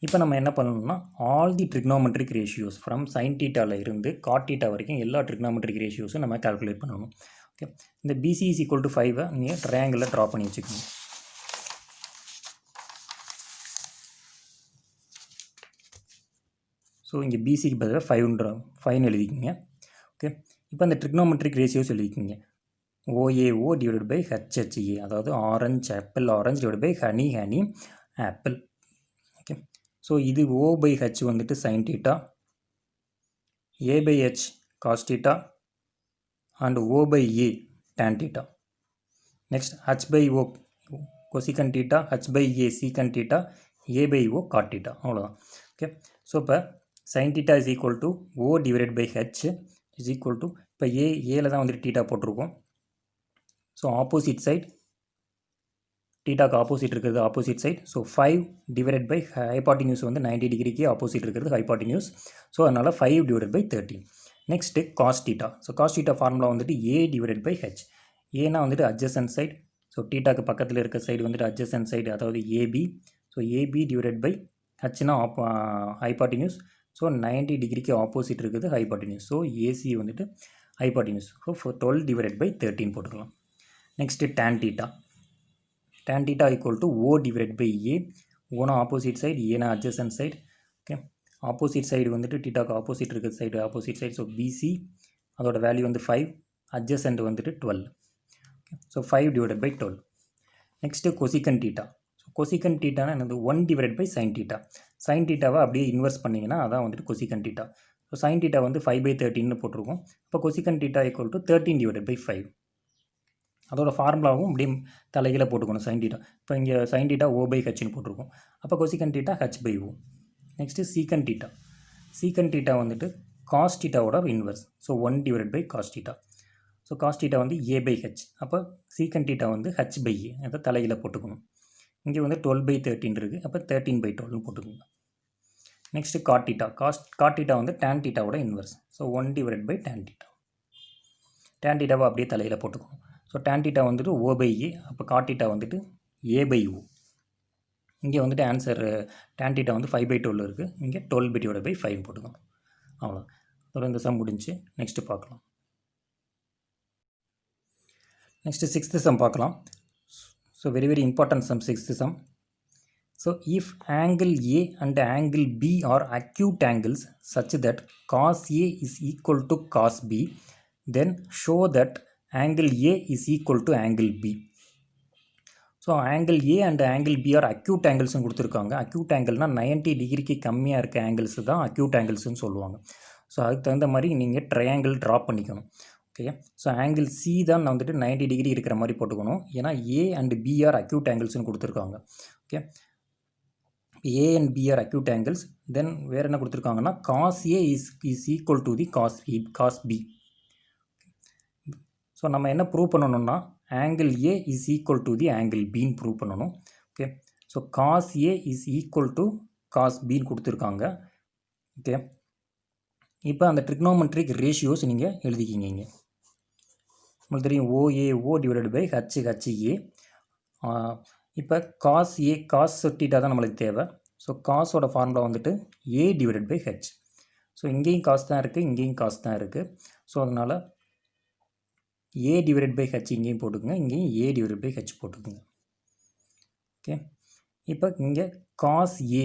இப்போ நம்ம என்ன பண்ணணும்னா all the trigonometric ratios from sine டீட்டாவில் இருந்து காட் டீட்டா வரைக்கும் எல்லா ட்ரிக்னோமெட்ரிக் ரேஷியோஸும் நம்ம கால்குலேட் பண்ணணும். ஓகே, இந்த பிசி இஸ் ஈக்குவல் டு 5 நீங்கள் ட்ரையாங்கிளில் ட்ரா பண்ணி வச்சுக்கணும். ஸோ இங்கே பிசிக்கு பதிலாக 5 எழுதிக்கிங்க. ஓகே, இப்போ அந்த ட்ரிக்னோமெட்ரிக் ரேஷியோஸ் எழுதிக்கிங்க. ஓஏஓ டிவைட் பை ஹெச்ஹெச்ஏ, அதாவது orange apple orange divide by honey honey apple. Okay, so இது ஓ பை ஹெச் வந்துட்டு sine theta, A by H cos theta and O by A tan theta. Next H by O cosecant theta, H by A secant theta, A by O cot theta, அவ்வளோதான். ஓகே, ஸோ இப்போ sin theta is equal to O divided by H is equal to, இப்போ ஏல தான் வந்துட்டு டீட்டா போட்டிருக்கோம். ஸோ ஆப்போசிட் சைட், டீட்டாக்கு ஆப்போசிட் இருக்கிறது opposite side. So 5 divided by hypotenuse வந்து 90 டிகிரிக்கு ஆப்போசிட் இருக்கிறது ஹைபாட்டினியூஸ். ஸோ அதனால் 5 divided by 13. Next cos theta. So cos theta formula வந்துட்டு ஏ டிவைடட் பை ஹெச். ஏனா வந்துட்டு அட்ஜசன்ட் சைட், ஸோ டீட்டாக்கு பக்கத்தில் இருக்க சைடு வந்துட்டு அட்ஜசன்ட் சைடு, அதாவது AB. So AB divided by ஹெச்னா ஹைபாட்டினியூஸ். ஸோ 90 டிகிரிக்கு ஆப்போசிட் இருக்குது ஹைபாட்டினியூஸ். ஸோ ஏசி வந்துட்டு ஹைபாட்டினியூஸ். ஸோ 12 டிவைடட் பை 13 போட்டுக்கலாம். Next tan theta. tan theta equal to O divided by A. ஓனா ஆப்போசிட் சைடு, ஏனா adjacent side. Okay, opposite side வந்துட்டு டீட்டாக்கு ஆப்போசிட் இருக்கிற side opposite side. So BC அதோட வேல்யூ வந்து 5, அட்ஜசன்ட் வந்துட்டு 12. Okay, so 5 divided by 12. Next cosecant theta. Cosecant டீட்டானா என்னது, 1 divide by sine theta. Sine டீட்டாவை அப்படியே இன்வெர்ஸ் பண்ணிங்கன்னா அதான் வந்துட்டு cosecant theta. So sine theta வந்து 5/13 போட்டிருக்கோம். இப்போ cosecant theta equal to 13 divide by 5. அதோட ஃபார்முலாவும் அப்படியே தலைகீழ போட்டுக்கணும் சைன் டீட்டா. இப்போ இங்கே சைன் டீட்டா ஓ பை ஹெச்னு போட்டிருக்கோம். அப்போ cosecant theta H by O. Next secant theta. Secant theta வந்துட்டு காஸ் டீட்டாவோட inverse. So 1 divide by cos theta. So cos theta வந்து ஏ பை ஹெச். அப்போ சீக்கன் டீட்டா வந்து ஹெச் பை ஏ, அதை தலைகீழ போட்டுக்கணும். இங்கே வந்து 12/13 இருக்குது, அப்போ 13/12 போட்டுக்கோங்க. Next cot theta. Cot theta வந்து டேன் டீட்டாவோட inverse. So 1 divide by tan theta. Tan டீட்டாவை அப்படியே தலையில் போட்டுக்கணும். ஸோ டேன் டீட்டா வந்துட்டு ஓ பை ஏ, அப்போ காட் டீட்டா வந்துட்டு ஏ பை ஓ. இங்கே வந்துட்டு ஆன்சர் டேன் டீட்டா வந்து 5/12 இருக்குது, இங்கே 12/5 போட்டுக்கணும். அவ்வளோ, அதோட இந்த சம் முடிஞ்சு. நெக்ஸ்ட்டு பார்க்கலாம். நெக்ஸ்ட்டு 6th சம் பார்க்கலாம். So very important sum, 6th sum. So if angle A and angle B are acute angles such that cos A is equal to cos B, then show that angle A is equal to angle B. So angle A and angle B are acute angles கொடுத்துருக்காங்க. acute angleனா 90 டிகிரிக்கு கம்மியாக இருக்க angles தான் acute angles சொல்லுவாங்க. ஸோ அதுக்கு தகுந்த மாதிரி நீங்கள் ட்ரையாங்கிள் ட்ரா பண்ணிக்கணும். ஓகே, ஸோ ஆங்கிள் சி தான் வந்துட்டு 90 டிகிரி இருக்கிற மாதிரி போட்டுக்கணும். ஏன்னா A and B are acute ஆங்கிள்ஸ்னு கொடுத்துருக்காங்க. Okay, A and B are acute angles. Then வேறு என்ன கொடுத்துருக்காங்கன்னா cos A is equal to the cos B. So நம்ம என்ன ப்ரூவ் பண்ணணும்னா angle A is equal to the angle பின்னு ப்ரூவ் பண்ணணும். Okay, so cos A is equal to cos பின்னு கொடுத்துருக்காங்க. ஓகே, இப்போ அந்த ட்ரிக்னோமெட்ரிக் ரேஷியோஸ் நீங்கள் எழுதிக்கிங்க. இங்கே உங்களுக்கு தெரியும் OAO டிவைடட் பை HHA. இப்போ காஸ் ஏ காஸ் தீட்டா தான் நம்மளுக்கு தேவை. ஸோ காஸோட ஃபார்முலா வந்துட்டு A divided by H. So இங்கேயும் காசு தான் இருக்குது, இங்கேயும் காசு தான் இருக்குது. ஸோ அதனால் A டிவைடட் பை H இங்கேயும் போட்டுக்குங்க, இங்கேயும் A டிவைடட் பை H போட்டுக்குங்க. ஓகே, இப்போ இங்கே காஸ் ஏ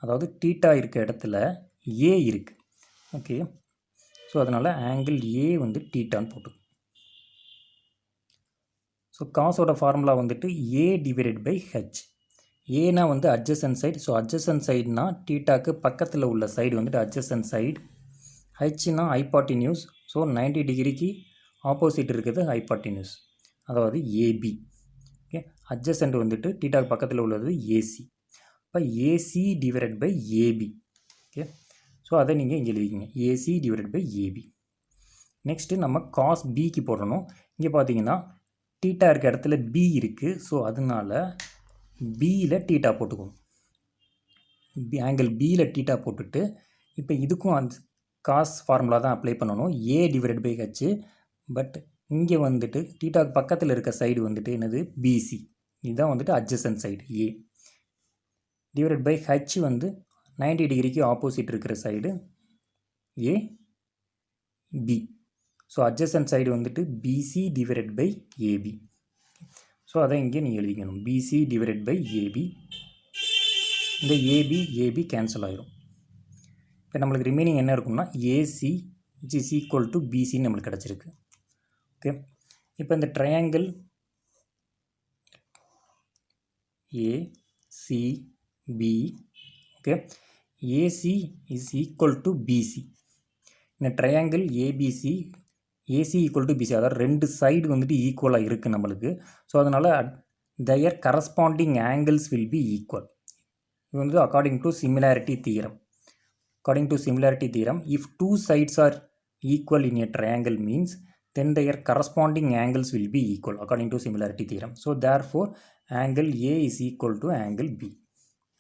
அதாவது தீட்டா இருக்க இடத்துல A இருக்குது. ஓகே, ஸோ அதனால் ஆங்கிள் A வந்து தீட்டான்னு போட்டுக்கோங்க. ஸோ காசோட ஃபார்முலா வந்துட்டு A டிவைடட் பை H. ஏனா வந்து அட்ஜசன்ட் சைடு. ஸோ அட்ஜசன்ட் சைடுனா தீட்டாக்கு பக்கத்தில் உள்ள சைடு வந்துட்டு அட்ஜசன்ட் சைடு. ஹெச்னா ஹைபாட்டினியூஸ். ஸோ 90 டிகிரிக்கு ஆப்போசிட் இருக்குது ஹைபாட்டினியூஸ், அதாவது AB. ஓகே, அட்ஜசன்ட் வந்துட்டு தீட்டாக்கு பக்கத்தில் உள்ளது AC. இப்போ AC divided by AB. Okay, so அதை நீங்கள் இங்கே எழுதிக்கிங்க, AC divided by AB. Next நம்ம காஸ் பிக்கு போடணும். இங்கே பார்த்தீங்கன்னா தீட்டா இருக்க இடத்துல B இருக்குது. ஸோ அதனால பியில் தீட்டா போட்டுக்கணும். ஆங்கிள் பியில் தீட்டா போட்டுட்டு இப்போ இதுக்கும் அந்த காஸ் ஃபார்முலா தான் அப்ளை பண்ணணும், A divided by H. But இங்கே வந்துட்டு தீட்டாக்கு பக்கத்தில் இருக்க சைடு வந்துட்டு என்னது BC. இதுதான் வந்துட்டு adjacent side A divided by H வந்து 90 டிகிரிக்கு ஆப்போசிட் இருக்கிற side AB. So adjacent side வந்துட்டு BC divided by AB. So அதை இங்கே நீங்கள் எழுதிக்கணும், BC டிவைடட் பை AB. இந்த AB கேன்சல் ஆகிரும். இப்போ நம்மளுக்கு ரிமைனிங் என்ன இருக்கும்னா AC இஸ் ஈக்குவல் டு BCன்னு நம்மளுக்கு கிடச்சிருக்கு. ஓகே, இப்போ இந்த triangle ACB. Okay, AC is equal to BC. இந்த triangle ABC AC equal to BC, அதாவது ரெண்டு சைடு வந்துட்டு ஈக்குவலாக இருக்குது நம்மளுக்கு. ஸோ அதனால் their corresponding angles will be equal. இது வந்து according to similarity theorem. According to similarity theorem, if two sides are equal in a triangle means then their corresponding angles will be equal according to similarity theorem. So therefore angle A is equal to angle B.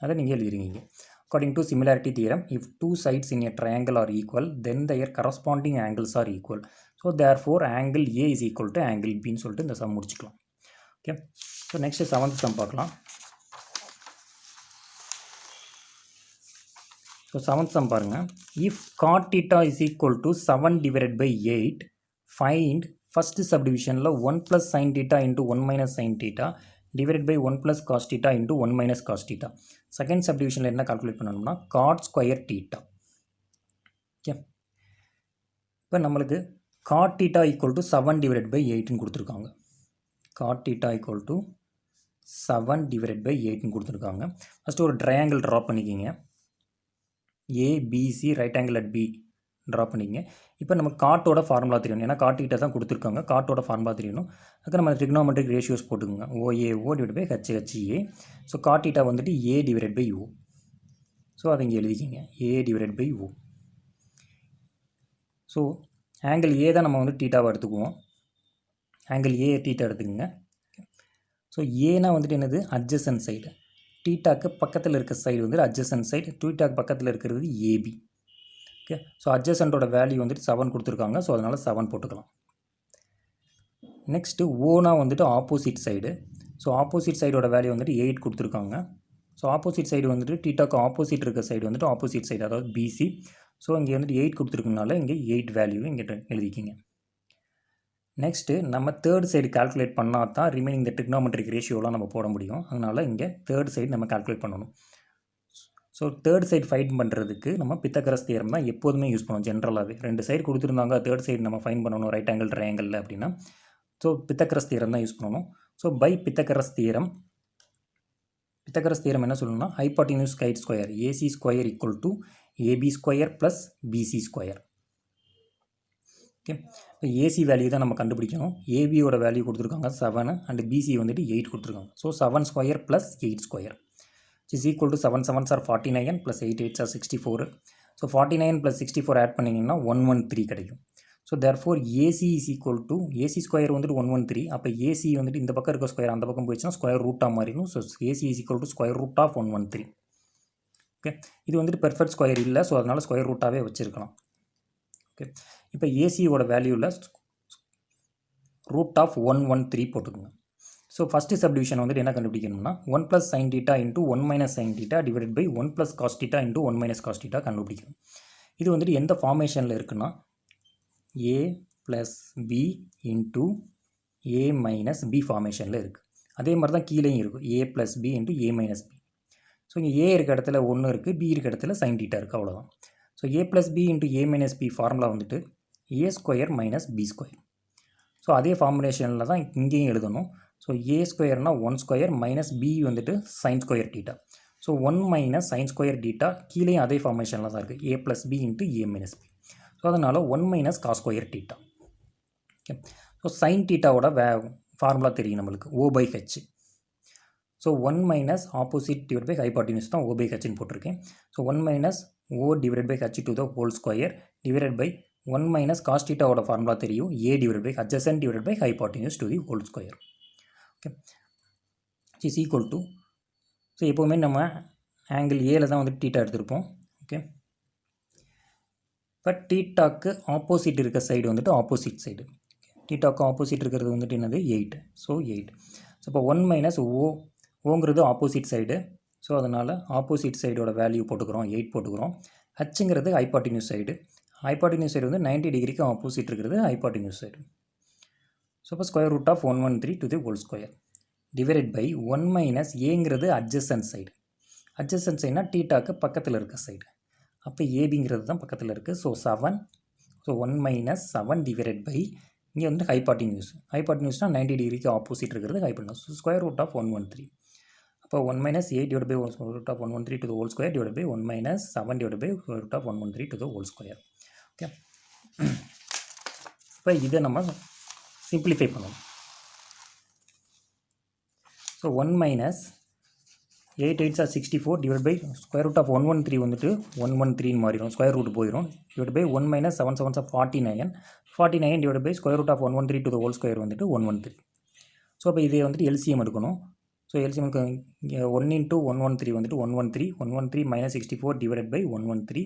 அதை நீங்கள் எழுதிருங்க. According to similarity theorem, if two sides in a triangle are equal then their corresponding angles are equal. So therefore angle A is equal to angle B ன்னு சொல்லிட்டு இந்த சம் முடிச்சுக்கலாம். Okay, so next 7th sum பார்க்கலாம். ஸோ 7th சம் பாருங்கள். If cot theta is equal to 7 divided by 8, find first சப்டிவிஷனில் 1 plus sin theta into 1 minus sin theta divided by 1 plus cos theta into 1 minus cos theta. Second சப்டிவிஷனில் என்ன கால்குலேட் பண்ணணும்னா cot square theta. ஓகே, இப்போ நம்மளுக்கு cot theta equal to 7 divided by 8ன்னு கொடுத்துருக்காங்க. cot theta equal to 7 divided by 8ன்னு கொடுத்துருக்காங்க. ஃபஸ்ட்டு ஒரு ட்ரையாங்கிள் ட்ரா பண்ணிக்கிங்க. ABC right angle at B draw பண்ணிங்க. இப்போ நம்ம காட்டோட ஃபார்முலா தெரியணும், ஏன்னா காட்டிகிட்ட தான் கொடுத்துருக்காங்க. காட்டோட ஃபார்முலா தெரியணும். அதுக்கு நம்ம ட்ரிக்னோமெட்ரிக் ரேஷியோஸ் போட்டுக்கோங்க. OAO divide by HHA. So cot theta வந்துட்டு A divide by O. So அதை இங்கே எழுதிக்கிங்க, A divide by O. So angle A தான் நம்ம வந்து தீட்டாவை எடுத்துக்குவோம். ஆங்கிள் A தீட்டா எடுத்துக்கோங்க. ஸோ ஏனா வந்துட்டு என்னது அட்ஜசன்ட் சைடு. தீட்டாக்கு பக்கத்தில் இருக்க சைடு வந்துட்டு அட்ஜசன்ட் சைடு. தீட்டாக்கு பக்கத்தில் இருக்கிறது AB. ஓகே, ஸோ அட்ஜசன்ட்டோட வேல்யூ வந்துட்டு 7 கொடுத்துருக்காங்க. ஸோ அதனால் 7 போட்டுக்கலாம். நெக்ஸ்ட்டு ஓனா வந்துட்டு ஆப்போசிட் சைடு. ஸோ ஆப்போசிட் சைடோட வேல்யூ வந்துட்டு 8 கொடுத்துருக்காங்க. ஸோ ஆப்போசிட் சைடு வந்துட்டு தீட்டாக்கு ஆப்போசிட் இருக்க சைடு வந்துட்டு ஆப்போசிட் சைடு, அதாவது BC. ஸோ இங்கே வந்துட்டு 8 கொடுத்துருக்கனால இங்கே 8 வேல்யூ இங்கே எழுதிக்கிங்க. நெக்ஸ்ட்டு நம்ம தேர்ட் சைடு கால்குலேட் பண்ணால் தான் ரிமைனிங் இந்த ட்ரிக்னோமெட்ரிக் ரேஷியோலாம் நம்ம போட முடியும். அதனால் இங்கே தேர்ட் சைடு நம்ம கால்குலேட் பண்ணணும். ஸோ தேர்ட் சைடு ஃபைண்ட் பண்ணுறதுக்கு நம்ம பித்தகரஸ் தியரம் தான் எப்போதுமே யூஸ் பண்ணுவோம். ஜென்ரலாகவே ரெண்டு சைடு கொடுத்துருந்தாங்க, தேர்ட் சைடு நம்ம ஃபைண்ட் பண்ணணும் ரைட் ஆங்கிள் ட்ரையாங்கிள் அப்படின்னா ஸோ பித்தகரஸ் தியரம் தான் யூஸ் பண்ணணும். ஸோ பை பித்தகரஸ் தியரம் என்ன சொல்லணும்னா hypotenuse side square AC square equal to AB square plus BC square. Okay, இப்போ AC வேல்யூ தான் நம்ம கண்டுபிடிக்கணும். ABயோட வேல்யூ கொடுத்துருக்காங்க 7 அண்ட் BC வந்துட்டு 8 கொடுத்துருக்காங்க. So 7 square plus 8 square is equal to 7 7s are 49 plus 8 8s are 64. So 49 plus 64 add பண்ணிங்கன்னா 113 கிடைக்கும். So therefore AC is equal to AC square வந்துட்டு 113. அப்போ ஏசி வந்துட்டு இந்த பக்கம் இருக்க ஸ்கொயர் அந்த பக்கம் போயிடுச்சுன்னா ஸ்கொயர் ரூட்டாக மாறிடும். So AC is equal to square root of 113. Okay, இது வந்துட்டு பெர்ஃபெக்ட் ஸ்கொயர் இல்லை, ஸோ அதனால் ஸ்கொயர் ரூட்டாகவே வச்சுருக்கலாம். ஓகே, இப்போ ஏசியோட வேல்யூவில் ரூட் ஆஃப் 113 போட்டுக்கோங்க. ஸோ ஃபஸ்ட்டு சப்டிவிஷன் வந்துட்டு என்ன கண்டுபிடிக்கணும்னா 1 + sin θ into 1 - sin θ divided by 1 + cos θ into 1 - cos θ கண்டுபிடிக்கணும். இது வந்துட்டு எந்த ஃபார்மேஷனில் இருக்குன்னா a + b into a - b ஃபார்மேஷனில் இருக்குது. அதே மாதிரி தான் கீழேயும் இருக்கும், a + b into a - b. So இங்கே a இருக்க இடத்துல 1 இருக்குது, b இருக்க இடத்துல sin θ இருக்குது, அவ்வளோதான். So a + b into a - b formula வந்துட்டு a square - b square. So அதே ஃபார்முலேஷனில் தான் இங்கேயும் எழுதணும். ஸோ a ஸ்கொயர்னா 1 ஸ்கொயர் மைனஸ் b வந்துட்டு sine square θ. So 1 - sin square θ கீழேயும் அதே ஃபார்மேஷனில் தான் இருக்குது, a + b into a - b. So அதனால் 1 - cos square θ. Okay, so sin θவோட ஃபார்முலா தெரியும் நம்மளுக்கு, O/H. So 1 - opposite divide by hypotenuse தான் O/Hன்னு போட்டிருக்கேன். So 1 - O divide by H to the whole square divide by 1 - cos θவோட ஃபார்முலா தெரியும், A divide by adjacent divide by hypotenuse to the whole square. Okay, is equal to, so எப்போவுமே நம்ம ஆங்கிள் ஏல தான் வந்து θ எடுத்திருப்போம். ஓகே, பட் θக்கு ஆப்போசிட் இருக்க சைடு வந்துட்டு ஆப்போசிட் சைடு. θக்கு ஆப்போசிட் இருக்கிறது வந்துட்டு என்னது 8. ஸோ 8. ஸோ இப்போ 1 - ஓங்கிறது ஆப்போசிட் சைடு. ஸோ அதனால் ஆப்போசிட் சைடோட வேல்யூ போட்டுக்கிறோம், 8 போட்டுக்கிறோம். ஹச்சுங்கிறது ஹைபாட்டினியூஸ் சைடு. ஹைபாட்டினியூஸ் சைடு வந்து 90 டிகிரிக்கு ஆப்போசிட் இருக்கிறது ஹைபாட்டினியூஸ் சைடு. ஸோ இப்போ square root of 113 to the whole square divided by 1 - ஏங்கிறது அட்ஜசன்ட் சைடு. அட்ஜசன்ட் சைடுனா θக்கு பக்கத்தில் இருக்க சைடு. அப்போ ஏபிங்கிறது தான் பக்கத்தில் இருக்குது. ஸோ 7. ஸோ 1 - 7 டிவைடட் பை இங்கே வந்து ஹைபாட்டினியூஸ். ஹைபாட்டினியூஸ்னால் 90 டிகிரிக்கு ஆப்போசிட் இருக்கிறது hypotenuse. So square root of 113. அப்போ 1 - 8 divide by square root of 113 to the whole square divide by 1 - 7 divide by square root of 113 to the whole square. Okay, இப்போ இதை நம்ம சிம்பிளிஃபை பண்ணணும். So 1 - 8 8 are 64 divide by square root of 113 வந்துட்டு 113 மாறிடும், ஸ்கொயர் ரூட் போயிடும். Divide by 1 - 7 7 49. 49 divide by square root of 113 to the whole square வந்துட்டு 113. ஸோ அப்போ இதை வந்துட்டு எல்சிஎம் எடுக்கணும். ஸோ எல்சிஎம் 1 இன்ட்டு 113 வந்துட்டு 113. 113 - 64 டிவைட் பை 113.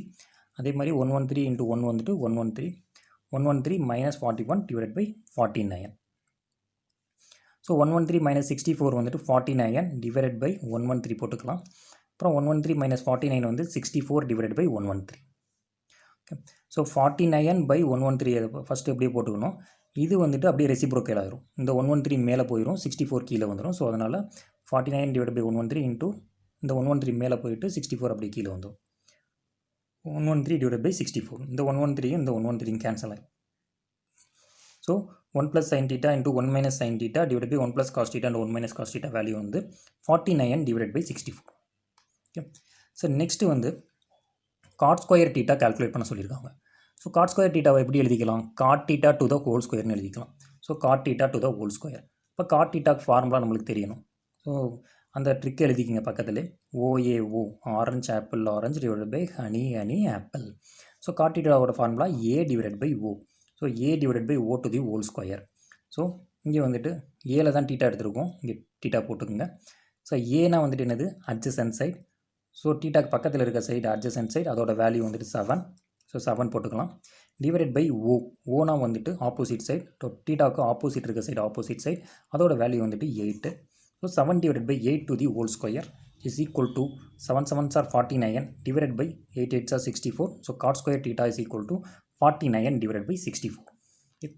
அதே மாதிரி 113 இன்ட்டு 1 வந்துட்டு 113. 113 - 41 டிவைட் பை 49. ஸோ 113 - 64 வந்துட்டு 49 டிவைட் பை 113 போட்டுக்கலாம். அப்புறம் 113 - 49 வந்து 64 divide by 113. Okay, so 49 by 113 first எப்படியே போட்டுக்கணும். இது வந்துட்டு அப்படியே ரெசிப்ரோக்கல் ஆகிரும். இந்த 113 மேலே போயிடும், 64 கீழே வந்துடும். ஸோ அதனால் 49 டிவைட் பை 113 இன்ட்டு இந்த 113 மேலே போயிட்டு 64 அப்படியே கீழே வந்துடும். 113 டிவைட் பை 64. இந்த 113 இந்த 113 கேன்சல் ஆகும். So 1 + sin θ into 1 - sin θ divide by 1 + cos θ and 1 - cos θ value வந்து 49 divide by 64. Okay, so next வந்து cot ஸ்கொயர் θ கால்குலேட் பண்ண சொல்லியிருக்காங்க. ஸோ cot ஸ்கொயர் θவை எப்படி எழுதிக்கலாம்? cot θ டு த ஹோல் ஸ்கொயர்னு எழுதிக்கலாம். So cot θ to the whole square. இப்போ cot θக்கு ஃபார்முலா நம்மளுக்கு தெரியணும். ஸோ அந்த ட்ரிக் எழுதிக்கிங்க பக்கத்தில். OAO orange apple orange divide by honey honey apple. So cot θவோட formula A divide by O. So A divide by O to the whole square. So இங்கே வந்துட்டு ஏல தான் θ எடுத்துருக்கோம், இங்கே θ போட்டுக்குங்க. ஸோ ஏனா வந்துட்டு என்னது அட்ஜசன்ட் சைட். ஸோ θக்கு பக்கத்தில் இருக்க சைடு அட்ஜசன்ட் சைடு, அதோட வேல்யூ வந்துட்டு 7. ஸோ 7 போட்டுக்கலாம். Divide by O. ஓனா வந்துட்டு ஆப்போசிட் சைட். θக்கு ஆப்போசிட் இருக்க சைடு ஆப்போசிட் சைட், அதோட வேல்யூ வந்துட்டு 8. So 7 divide by 8 to the whole square is equal to 7 7 are 49 divide by 8 8 are 64. So cot square θ is equal to 49 divide by 64. Okay,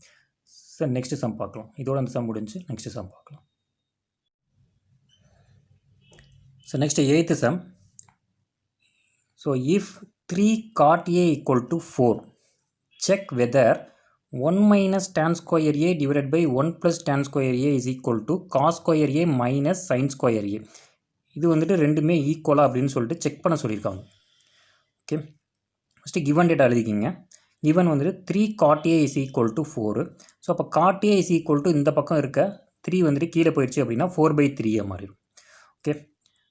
sir next sum பார்க்கலாம். இதோட அந்த சம் முடிஞ்சு நெக்ஸ்ட் சம் பார்க்கலாம். So next 8th sum. So if 3 cot A equal to 4, check whether 1 - tan square A divided by 1 + tan square A is equal to cos square A minus sin square A. இது வந்துட்டு ரெண்டுமே ஈக்குவலாக அப்படின்னு சொல்லிட்டு செக் பண்ண சொல்லியிருக்காங்க. ஓகே, ஃபஸ்ட்டு கிவன் டேட்டா எழுதிக்கிங்க. கிவன் வந்துட்டு 3 cot A is equal to 4. So அப்போ cot A is equal to இந்த பக்கம் இருக்க 3 வந்துட்டு கீழே போயிடுச்சு அப்படின்னா 4/3 மாறிடும். ஓகே,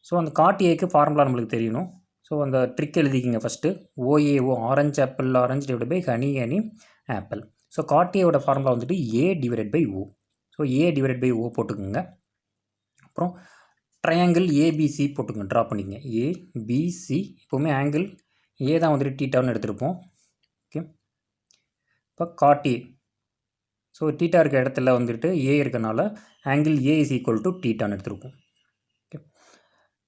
ஸோ அந்த cot Aக்கு ஃபார்முலா நம்மளுக்கு தெரியணும். ஸோ அந்த ட்ரிக் எழுதிக்கிங்க first. OAO orange apple orange divide by honey honey apple. So cot A ஓட ஃபார்முலா வந்துட்டு A divided by O. So A divided by O போட்டுக்கோங்க. அப்புறம் ட்ரையாங்கிள் ஏபிசி போட்டுக்கோங்க, ட்ரா பண்ணிக்கங்க. ஏபிசி எப்போவுமே ஆங்கிள் ஏ தான் வந்துட்டு டீட்டான்னு எடுத்திருப்போம். ஓகே, இப்போ cot A. ஸோ டீட்டா இருக்க இடத்துல வந்துட்டு ஏ இருக்கனால angle A is equal to டீட்டான்னு எடுத்திருப்போம். ஓகே,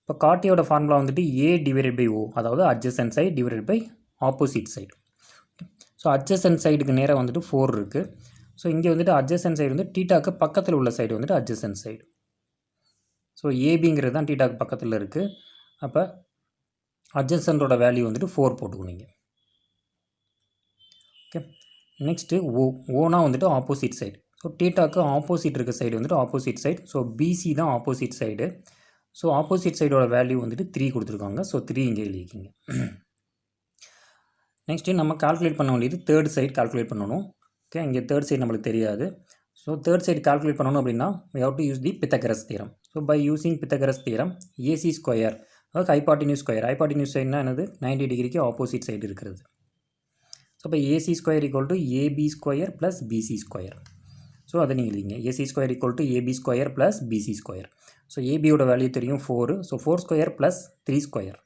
இப்போ cot A ஓட ஃபார்முலா வந்துட்டு ஏ டிவைடட் பை ஓ, அதாவது adjacent side divided by opposite side. So adjacent சைடுக்கு நேராக வந்துட்டு 4 இருக்குது. ஸோ இங்கே வந்துட்டு அட்ஜசன்ட் சைடு வந்து டீட்டாக்கு பக்கத்தில் உள்ள சைடு வந்துட்டு அட்ஜசன்ட் சைடு. ஸோ ஏபிங்கிறது தான் டீட்டாக்கு பக்கத்தில் இருக்குது. அப்போ அட்ஜசன்ட்டோட வேல்யூ வந்துட்டு 4 போட்டுக்கணும். ஓகே, நெக்ஸ்ட்டு ஓனா வந்துட்டு ஆப்போசிட் சைடு. ஸோ டீட்டாக்கு ஆப்போசிட் இருக்க சைடு வந்துட்டு ஆப்போசிட் சைடு. ஸோ பிசி தான் ஆப்போசிட் சைடு. ஸோ ஆப்போசிட் சைடோட வேல்யூ வந்துட்டு 3 கொடுத்துருக்காங்க. ஸோ 3 இங்கே எழுதிக்கிங்க. நெக்ஸ்ட்டு நம்ம கால்குலேட் பண்ண வேண்டியது தேர்ட் சைடு கால்குலேட் பண்ணணும். ஓகே, இங்கே தேர்ட் சைடு நம்மளுக்கு தெரியாது. ஸோ தேர்ட் சைடு கால்குலேட் பண்ணணும் அப்படின்னா we have to use the Pythagoras theorem. So by using Pythagoras theorem AC square, அதாவது ஹைபாட்டினியூஸ் ஸ்கொயர். ஹைபாட்டினியூஸ் சைடுனா என்னது, 90 டிகிரிக்கு ஆப்போசிட் சைடு இருக்கிறது. ஸோ இப்போ AC square equal to AB square plus BC square. So அதை நீங்கள் எழுதிங்க. AC square equal to AB square plus BC square. So ஏபியோட வேல்யூ தெரியும் 4. So 4 square plus 3 square.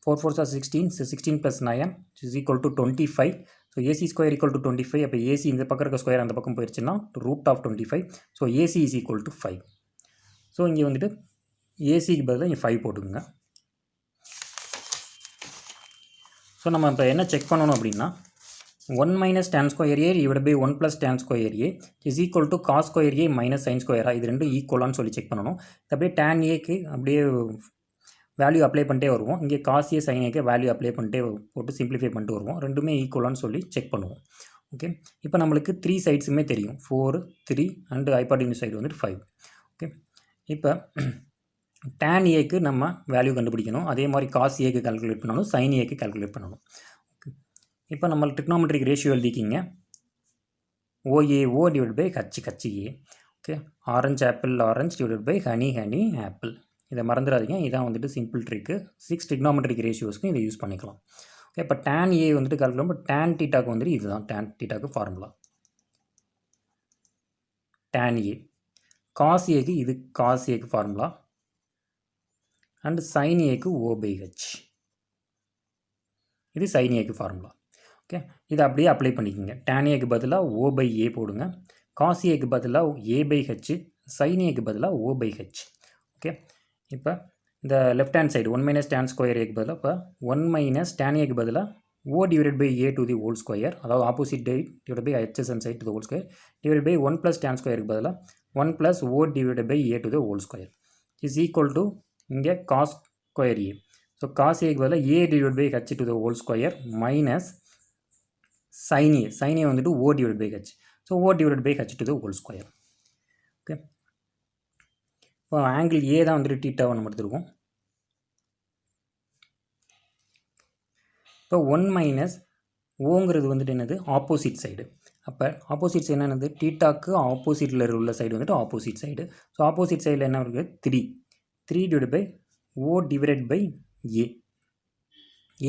4 4s are 16. So 16 plus 9 is equal to 25. So AC square equal to 25. அப்போ AC இந்த பக்கம் இருக்க ஸ்கொயர் அந்த பக்கம் போயிடுச்சுன்னா root of 25. So AC is equal to 5. So இங்கே வந்துட்டு ஏசிக்கு பதிலாக இங்கே 5 போட்டுக்குங்க. ஸோ நம்ம இப்போ என்ன செக் பண்ணணும் அப்படின்னா 1 minus tan square A divided by 1 plus tan square A is equal to cos square A minus sin square A. இது ரெண்டும் ஈக்குவலான்னு சொல்லி செக் பண்ணணும். அப்படியே tan Aக்கு அப்படியே வேல்யூ அப்ளை பண்ணிட்டே வருவோம். இங்கே காஸ் ஏ சைன் ஏக்கு வேல்யூ அப்ளை பண்ணிட்டே போட்டு சிம்பிளிஃபை பண்ணிட்டு வருவோம். ரெண்டுமே ஈக்குவலான்னு சொல்லி செக் பண்ணுவோம். ஓகே, இப்போ நம்மளுக்கு 3 சைட்ஸுமே தெரியும், 4 3 அண்டு ஹைபாட்டினியூஸ் சைடு வந்துட்டு 5. ஓகே, இப்போ tan ஏக்கு நம்ம வேல்யூ கண்டுபிடிக்கணும். அதே மாதிரி காஸ் ஏக்கு கால்குலேட் பண்ணணும், சைன் ஏக்கு கால்குலேட் பண்ணணும். ஓகே, இப்போ நம்ம ட்ரிக்னாமெட்ரிக் ரேஷியோ எழுதிக்கிங்க. OAO divide by HHA. Okay, orange apple orange divide by honey honey apple. இதை மறந்துடாதீங்க. இதான் வந்துட்டு சிம்பிள் ட்ரிக்கு. 6 ட்ரிக்னாமெட்ரிக் ரேஷியோஸ்க்கு இதை யூஸ் பண்ணிக்கலாம். ஓகே, இப்போ tan ஏ வந்துட்டு கால்குலேட் பண்ணி tan டீட்டாக்கு வந்துட்டு இதுதான் tan டீட்டாக்கு ஃபார்முலா. tan ஏ காஸ் ஏக்கு இது காஸ் ஏக்கு ஃபார்முலா அண்ட் சைன் ஏக்கு O பை ஹெச். இது சைன் ஏக்கு ஃபார்முலா. ஓகே, இதை அப்படியே அப்ளை பண்ணிக்கோங்க. tan ஏக்கு பதிலாக O பை ஏ போடுங்க. காஸ் ஏக்கு பதிலாக A பை ஹெச், சைன் ஏக்கு பதிலாக O பை ஹெச். ஓகே, இப்போ இந்த left hand side 1 minus tan square ஏக்கு பதிலாக இப்போ 1 மைனஸ் tan ஏக்கு பதிலாக O divide by A to the whole square, அதாவது opposite divide by HSN side to the whole square divide by 1 plus tan ஸ்கொயருக்கு பதிலாக 1 plus O divide by A to the whole square is equal to இங்கே cos square A. So cos ஏக்கு பதிலாக A divide by H to the whole square minus sine A வந்துட்டு O divide by H. So O divide by H to the whole square. Okay, இப்போ ஆங்கிள் ஏ தான் வந்துட்டு டீட்டாவை நம்ம எடுத்துருக்கோம். இப்போ 1 மைனஸ் ஓங்கிறது வந்துட்டு என்னது, ஆப்போசிட் சைடு. அப்போ ஆப்போசிட் சைடு என்னது, டீட்டாக்கு ஆப்போசிட்டில் உள்ள சைடு வந்துட்டு ஆப்போசிட் சைடு. ஸோ ஆப்போசிட் சைடில் என்ன இருக்குது, 3 divide by O divide by A.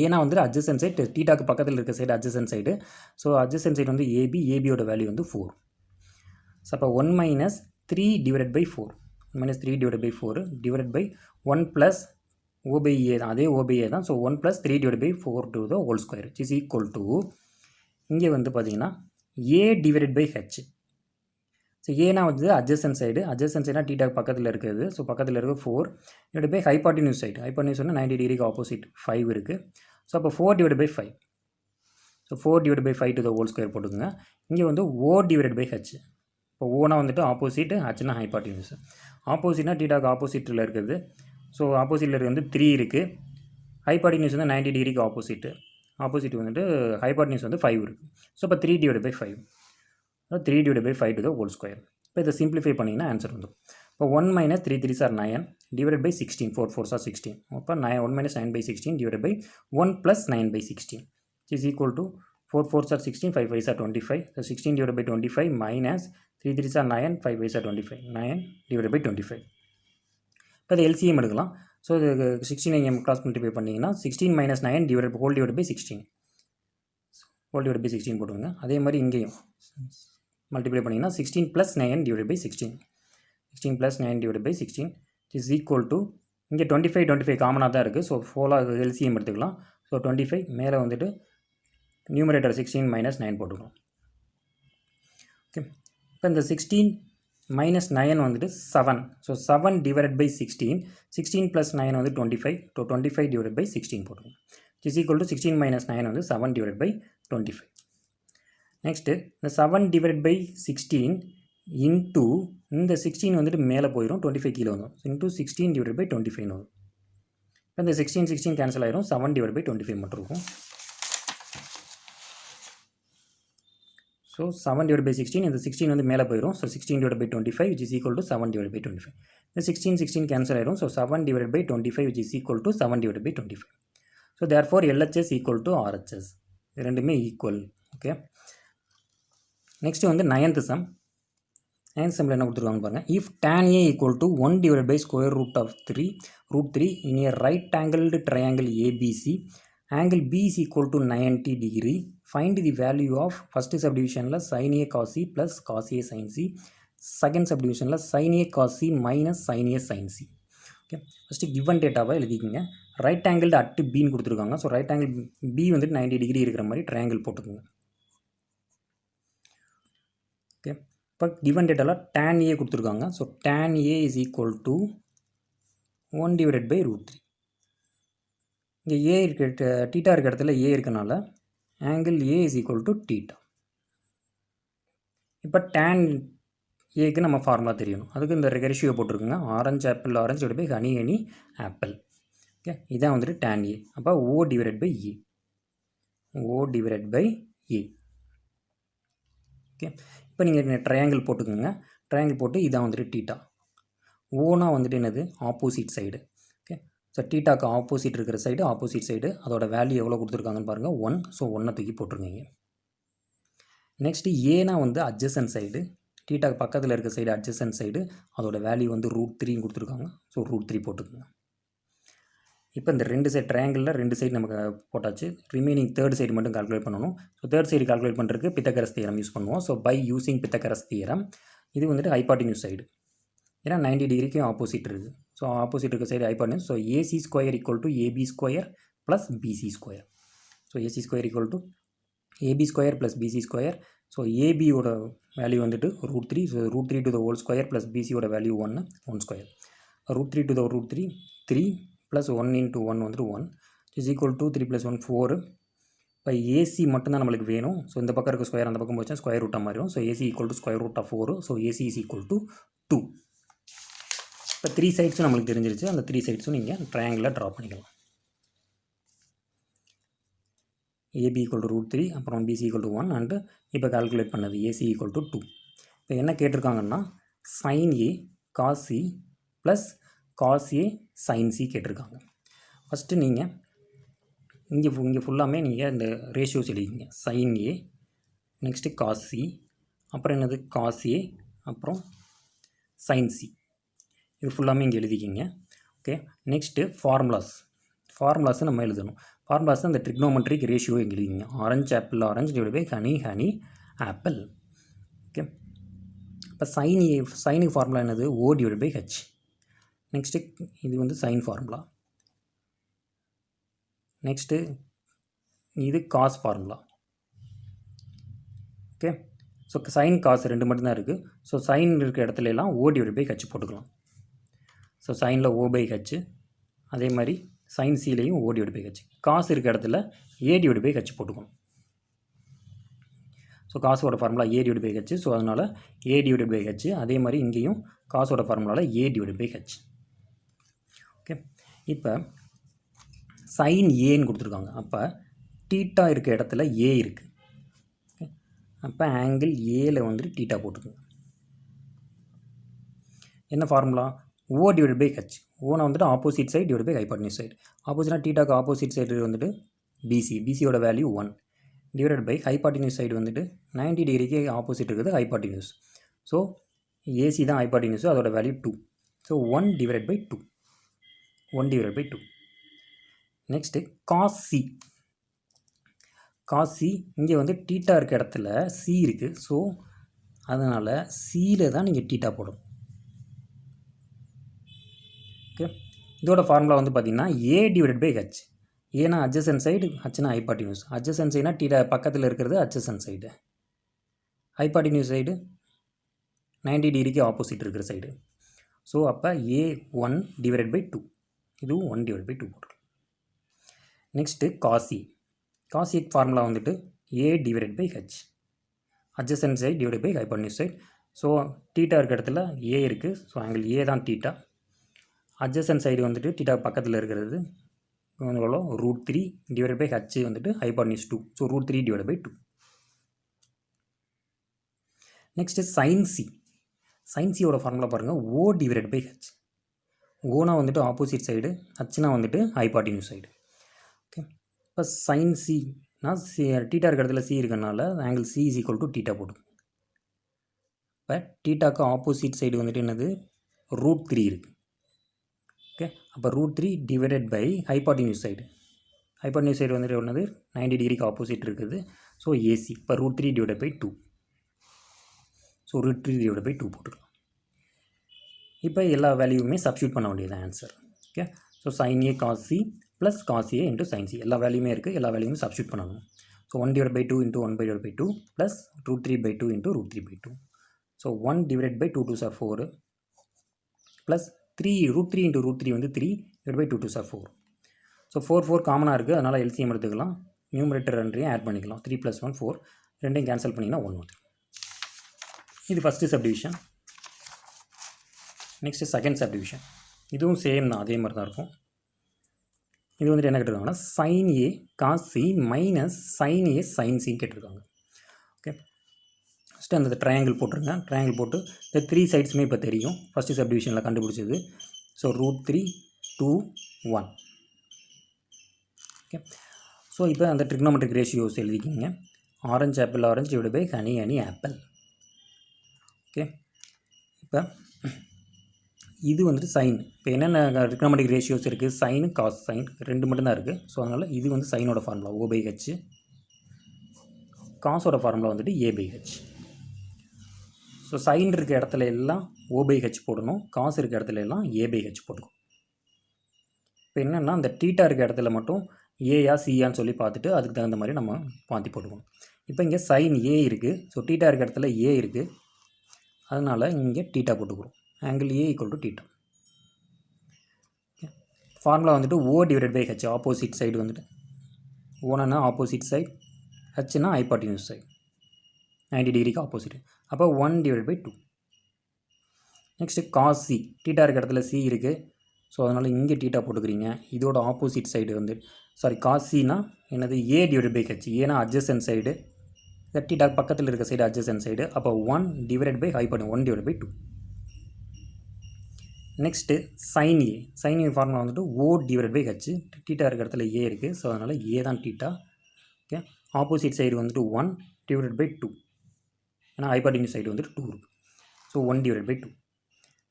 ஏன்னா வந்துட்டு அட்ஜசன்ட் சைடு, டீட்டாக்கு பக்கத்தில் இருக்க side adjacent side. So adjacent side வந்து ஏபியோட வேல்யூ வந்து 4. ஸோ அப்போ 1 minus 3 divide by 4 minus 3 divided by 4 divided by 1 plus O by A தான், அதே O by A தான். So 1 plus 3 divided by 4 to the whole square which is equal to இங்கே வந்து பார்த்தீங்கன்னா A divided by H. So ஏனா வந்து adjacent சைடுனா டீட்டாக்கு பக்கத்தில் இருக்கிறது. ஸோ பக்கத்தில் இருக்க 4 divided by hypotenuse side. hypotenuse வந்து 90 டிகிரிக்கு ஆப்போசிட் 5 இருக்குது. ஸோ அப்போ 4 divided by 5. So 4 divided by 5 to the whole square போட்டுக்குங்க. இங்கே வந்து O divided by H. இப்போ ஓனா வந்துட்டு ஆப்போசிட், ஹச்னா ஹைபாட்டினியூஸ். ஆப்போசிட்னா டீட்டாக்கு ஆப்போசிட்டில் இருக்குது. ஸோ ஆப்போசிட்டில் இருக்கிறது வந்து 3 இருக்குது. ஹைபாட்டினியூஸ் வந்து 90 டிகிரிக்கு ஆப்போசிட் வந்துட்டு ஹைபாட்டினியூஸ் வந்து 5 இருக்குது. ஸோ இப்போ 3 divided by 5. 3 divided by 5 to the whole square. இப்போ இதை சிம்பிளிஃபை பண்ணிங்கன்னா ஆன்சர் வந்துடும். இப்போ 1 minus 3 3s are 9 divided by 16. 4 4s are 16. அப்போ 1 minus 9 by 16 divided by 1 plus 9 by 16 which is equal to 4 4s are 16, 5 5s are 25. So 16 divided by 25 minus 3 3s are 9, 5 5s are 25. 9 divided by 25. இப்போ இது LCM எடுக்கலாம். ஸோ இது 16 இங்கே கிராஸ் மல்டிப்ளை பண்ணிங்கன்னா 16 minus 9 divided by 16. Whole divide by 16 போட்டுருங்க. அதே மாதிரி இங்கேயும் மல்டிப்ளை பண்ணிங்கன்னா 16 + 9 divide by 16. 16 + 9 divide by 16 is equal to இங்கே 25 காமனாக தான் இருக்குது. ஸோ ஃபோலாக எல்சிஎம் எடுத்துக்கலாம். ஸோ 25 மேலே வந்துட்டு நியூமரேட்டர் 16 - 9 போட்டுக்கலாம். ஓகே, இப்போ இந்த 16 - 9 வந்துட்டு 7. So 7 divide by 16. 16 + 9 வந்து 25. ஸோ 25 டிவைட் பை 16 போட்டுக்கலாம். இஸ் ஈக்குவல் டு 16 - 9 வந்து 7 டிவைட் பை 25. நெக்ஸ்ட்டு இந்த 7 டிவைட் பை 16 இன்ட்டு இந்த 16 வந்துட்டு மேலே போயிடும், 25 கீழே வந்துடும். இன்ட்டு 16 டிவைட் பை 25 வரும். இப்போ இந்த 16 கேன்சல் ஆயிரும், 7 டிவைட் பை 25 மட்டும் இருக்கும். ஸோ 7 டிவைட் பை 16, இந்த 16 வந்து மேலே போயிடும். So 16 divide by 25 which is equal to 7 divide by 25. இந்த 16 கேன்சல் ஆயிரும். So 7 divide by 25 which is equal to 7 divide by 25. So therefore LHS equal to RHS. இது ரெண்டுமே ஈக்குவல். ஓகே, நெக்ஸ்ட் வந்து 9th சம். 9th சம்மில் என்ன கொடுத்துருக்காங்க பாருங்கள். If tan A equal to 1 divided by square root of 3 in a right angled triangle ABC, angle B is equal to 90 degree. Find the value of first subdivision sin A cos C plus cos A sin C. Second subdivision sin A cos C minus sin A sin C. Okay, first given டேட்டாவை எழுதிக்கோங்க. ரைட் ஆங்கிள் அட் பின்னு கொடுத்துருக்காங்க. ஸோ ரைட் ஆங்கிள் பி வந்துட்டு 90 டிகிரி இருக்கிற மாதிரி ட்ரையாங்கிள் போட்டுக்கோங்க. ஓகே, இப்போ கிவன் டேட்டாவில் tan A கொடுத்துருக்காங்க. So tan A is equal to 1 divided by √3. இங்கே ஏ இருக்க டீட்டா இருக்க இடத்துல ஏ இருக்கனால angle A is equal to theta. இப்போ tan ஏக்கு நம்ம ஃபார்முலா தெரியணும். அதுக்கு இந்த ரேஷியோ போட்டிருக்குங்க. Orange apple orange divide by honey apple. Okay, இதான் வந்துட்டு tan ஏ. அப்போ O divide by A. O divide by A. Okay, இப்போ நீங்கள் ட்ரையாங்கிள் போட்டுக்கோங்க. ட்ரையாங்கிள் போட்டு இதான் வந்துட்டு டீட்டா. ஓனா வந்துட்டு என்னது, ஆப்போசிட் சைடு. ஓகே, ஸோ டீட்டாக்கு ஆப்போசிட் இருக்கிற சைடு ஆப்போசிட் சைடு. அதோட வேல்யூ எவ்வளோ கொடுத்துருக்காங்கன்னு பாருங்கள், 1. ஸோ 1 தூக்கி போட்டுருங்க. நெக்ஸ்ட்டு ஏனா வந்து அட்ஜசன்ட் சைடு, டீட்டாக்கு பக்கத்தில் இருக்க சைடு அட்ஜசன்ட் சைடு. அதோட வேல்யூ வந்து √3 கொடுத்துருக்காங்க. ஸோ √3 போட்டுக்கோங்க. இப்போ இந்த ரெண்டு சைடு ட்ரையாங்கிளில் ரெண்டு சைடு நமக்கு போட்டாச்சு. ரிமைனிங் தேர்ட் சைடு மட்டும் கால்குலேட் பண்ணணும். ஸோ தேர்ட் சைடு கால்குலேட் பண்ணுறதுக்கு பித்தகரஸ் தியரம் யூஸ் பண்ணுவோம். So by using Pythagoras theorem இது வந்துட்டு ஹைபாட்டினியூஸ் சைடு. ஏன்னா 90 டிகிரிக்கு ஆப்போசிட் இருக்குது. ஸோ ஆப்போசிட் இருக்க side hypotenuse. So AC square equal to AB square plus BC square. So AC square equal to AB square plus BC square. So ஏபியோட வேல்யூ வந்துட்டு √3. So √3 to the whole square plus பிசியோட value 1 square. √3 to the √3 3 plus 1 into 1 வந்துட்டு 1 இஸ் ஈக்குவல் டு 3 + 1 4. இப்போ ஏசி மட்டும்தான் நம்மளுக்கு வேணும். ஸோ இந்த பக்கம் இருக்க ஸ்கொயர் அந்த பக்கம் போச்சா ஸ்கொயர் ரூட்டாக மாறிடும். So AC equal to square root of 4. So AC is equal to 2. இப்போ 3 சைட்ஸும் நம்மளுக்கு தெரிஞ்சிருச்சு. அந்த 3 சைட்ஸும் நீங்கள் ட்ரையாங்கிளில் ட்ரா பண்ணிக்கலாம். AB ஈக்குவல் டு √3, அப்புறம் BC ஈக்குவல் டு 1 அண்டு இப்போ கால்குலேட் பண்ணது AC ஈக்குவல் டு 2. இப்போ என்ன கேட்டிருக்காங்கன்னா sin A cos C plus cos A sin C கேட்டிருக்காங்க. ஃபஸ்ட்டு நீங்கள் இங்கே ஃபுல்லாமே நீங்கள் இந்த ரேஷியோஸ் எழுதிங்க. sin A, next cos C, அப்புறம் என்னது cos A, அப்புறம் sin C. இது ஃபுல்லாமே இங்கே எழுதிக்கிங்க. ஓகே, நெக்ஸ்ட்டு ஃபார்முலாஸை நம்ம எழுதணும். ஃபார்முலாஸ் அந்த ட்ரிக்னோமெட்ரிக் ரேஷியோ இங்கே எழுதிங்க. Orange apple orange divide by honey apple. Okay, இப்போ சைனுக்கு ஃபார்முலா என்னது, O divide by H. Next இது வந்து சைன் ஃபார்முலா. நெக்ஸ்ட்டு இது cos formula. Okay, so sine cos ரெண்டு மட்டும்தான் இருக்குது. ஸோ சைன் இருக்க இடத்துல எல்லாம் O டிவைட் பை H போட்டுக்கலாம். ஸோ சைனில் O பை H, அதே மாதிரி சைன் சிலையும் O டிவைட் பை H. காசு இருக்க இடத்துல A டிவைட் பை H போட்டுக்கணும். ஸோ காசோட formula A divide by H. So அதனால் A டிவைட் பை H. அதே மாதிரி இங்கேயும் காசோட ஃபார்முலாவில் A divide by H. Okay, இப்போ சைன் ஏன்னு கொடுத்துருக்காங்க. அப்போ டீட்டா இருக்க இடத்துல A இருக்குது. ஓகே, அப்போ ஆங்கிள் ஏல வந்துட்டு டீட்டா போட்டுக்கோங்க. என்ன formula, O divide by H. ஓனா வந்துட்டு opposite side divide by hypotenuse side. ஆப்போசிட்னா டீட்டாக்கு ஆப்போசிட் சைடு வந்துட்டு பிசியோட value 1 divide by hypotenuse side வந்துட்டு 90 டிகிரிக்கு ஆப்போசிட் இருக்குது ஹைபாட்டினியூஸ். ஸோ ஏசி தான் ஹைபாட்டினியூஸ், அதோட value 2. So 1 divide by 2. 1 divide by 2. Next cos C. Cos C, இங்கே வந்து டீட்டா இருக்க இடத்துல சி இருக்குது. ஸோ அதனால் சியில் தான் நீங்கள் டீட்டா போடணும். ஓகே, இதோட ஃபார்முலா வந்து பார்த்திங்கன்னா ஏ டிவைடட் பை ஹெச். ஏன்னா அட்ஜசன்ட் சைடு, ஹச்னா ஹைபாட்டினியூஸ். அட்ஜசன்ட் சைடுனா டீட்டா பக்கத்தில் இருக்கிறது அட்ஜசன்ட் சைடு, ஹைபாட்டினியூஸ் சைடு 90 டிகிரிக்கு ஆப்போசிட் இருக்கிற சைடு. ஸோ அப்போ A1 டிவைடட் பை 2, இதுவும் 1 டிவைட் பை 2 போட்டுருக்கோம். Next cos C. காசிக்கு ஃபார்முலா வந்துட்டு A divided by H, adjacent side divide by hypotenuse side. So theta இருக்க இடத்துல ஏ இருக்குது. ஸோ ஆங்கிள் ஏ தான் டீட்டா. அட்ஜசன்ட் சைடு வந்துட்டு டீட்டா பக்கத்தில் இருக்கிறது எவ்வளோ, √3 டிவைட் பை ஹெச் வந்துட்டு hypotenuse 2. So √3 divide by 2. Next sine C. Sine சியோட ஃபார்முலா பாருங்கள், ஓ டிவைட் பை ஹெச். ஓனா வந்துட்டு ஆப்போசிட் சைடு, ஹச்னா வந்துட்டு ஹைபாட்டினியூஸ் சைடு. ஓகே, இப்போ சைன் சினா டீட்டா இருக்கிற இடத்துல சி இருக்கிறனால angle C is equal to theta போடும். இப்போ டீட்டாக்கு ஆப்போசிட் சைடு வந்துட்டு என்னது, √3 இருக்குது. ஓகே, அப்போ √3 divided by hypotenuse side. Hypotenuse side வந்துட்டு என்னது 90 டிகிரிக்கு ஆப்போசிட் இருக்குது. So AC. இப்போ √3 divided by 2. So √3 divide by 2 போட்டுக்கலாம். இப்போ எல்லா வேல்யூவுமே சப்ஸ்டியூட் பண்ண வேண்டியது answer. Okay, so sine A cos C plus cos A into sine C எல்லா வேல்யூமே இருக்குது. எல்லா வேல்யூமே சப்ஸ்டியூட் பண்ணணும். So 1 divide by 2 into 1 divide by 2 plus √3 by 2 into √3 by 2. So 1 divide by 2 2s are 4 plus 3 √3 into √3 வந்து 3 divide by 2 2s are 4. So 4 4 காமனாக இருக்குது, அதனால் எல்சிஎம் எடுத்துக்கலாம். நியூமரேட்டர் ரெண்டையும் ஆட் பண்ணிக்கலாம். 3 + 1 4, ரெண்டையும் கேன்சல் பண்ணிங்கன்னா 1 வந்து. இது first subdivision. Next second subdivision. இதுவும் சேம் தான், அதே மாதிரி தான் இருக்கும். இது வந்துட்டு என்ன கேட்டிருக்காங்கன்னா sign A cos C minus sine A sine C கேட்டிருக்காங்க. ஓகே, ஃபஸ்ட்டு அந்த ட்ரையாங்கிள் போட்டுருங்க. ட்ரையாங்கிள் போட்டு இந்த 3 சைட்ஸுமே இப்போ தெரியும், ஃபஸ்ட்டு சப்டிவிஷனில் கண்டுபிடிச்சது. ஸோ √3 2 1. ஓகே, ஸோ இப்போ அந்த ட்ரிக்னோமெட்ரிக் ரேஷியோஸ் எழுதிக்கிங்க. Orange apple orange divide by honey apple. Okay, இப்போ இது வந்துட்டு சைன். இப்போ என்னென்ன ட்ரிக்னோமெட்ரிக் ரேஷியோஸ் இருக்குது, சைனு காஸ். சைன் 2 மட்டும்தான் இருக்குது. ஸோ அதனால் இது வந்து சைனோட ஃபார்முலா O by H. காஸோட ஃபார்முலா வந்துட்டு A by H. So sine இருக்க இடத்துல எல்லாம் O by H போடணும், காசு இருக்க இடத்துல எல்லாம் A by H போட்டுக்கும். இப்போ என்னென்னா அந்த டீட்டா இருக்க இடத்துல மட்டும் ஏயா சியான்னு சொல்லி பார்த்துட்டு அதுக்கு தகுந்த மாதிரி நம்ம மாற்றி போட்டுக்கணும். இப்போ இங்கே சைன் ஏ இருக்குது. ஸோ டீட்டா இருக்க இடத்துல ஏ இருக்குது, அதனால் இங்கே டீட்டா போட்டுக்கிறோம். Angle A equal to theta. Formula வந்துட்டு O divided by H. Opposite side வந்துட்டு ஓனா ஆப்போசிட் சைடு, ஹெச்னா ஹைபாட்டினியூஸ் சைடு 90 டிகிரிக்கு ஆப்போசிட். அப்போ 1 divide by 2. Next cos C. Theta இருக்க இடத்துல சி இருக்குது. ஸோ அதனால் இங்கே டீட்டா போட்டுக்கிறீங்க. இதோட ஆப்போசிட் சைடு வந்து காஸ் சினா என்னது, ஏ டிவைட் பை ஹெச். ஏன்னா அட்ஜசன்ட் சைடு, டீட்டா பக்கத்தில் இருக்க சைடு அட்ஜசன்ட் சைடு. அப்போ 1 divide by hypotenuse 1 divide by 2. Next sine A. Sine A formula வந்துட்டு O divide by H. Theta இருக்க இடத்துல ஏ இருக்குது. ஸோ அதனால் ஏ தான் டீட்டா. ஓகே, ஆப்போசிட் சைடு வந்துட்டு 1 டிவைட் பை 2. ஏன்னா ஹைபாட்டினியூஸ் சைடு வந்துட்டு 2 இருக்குது. So 1 divide by 2.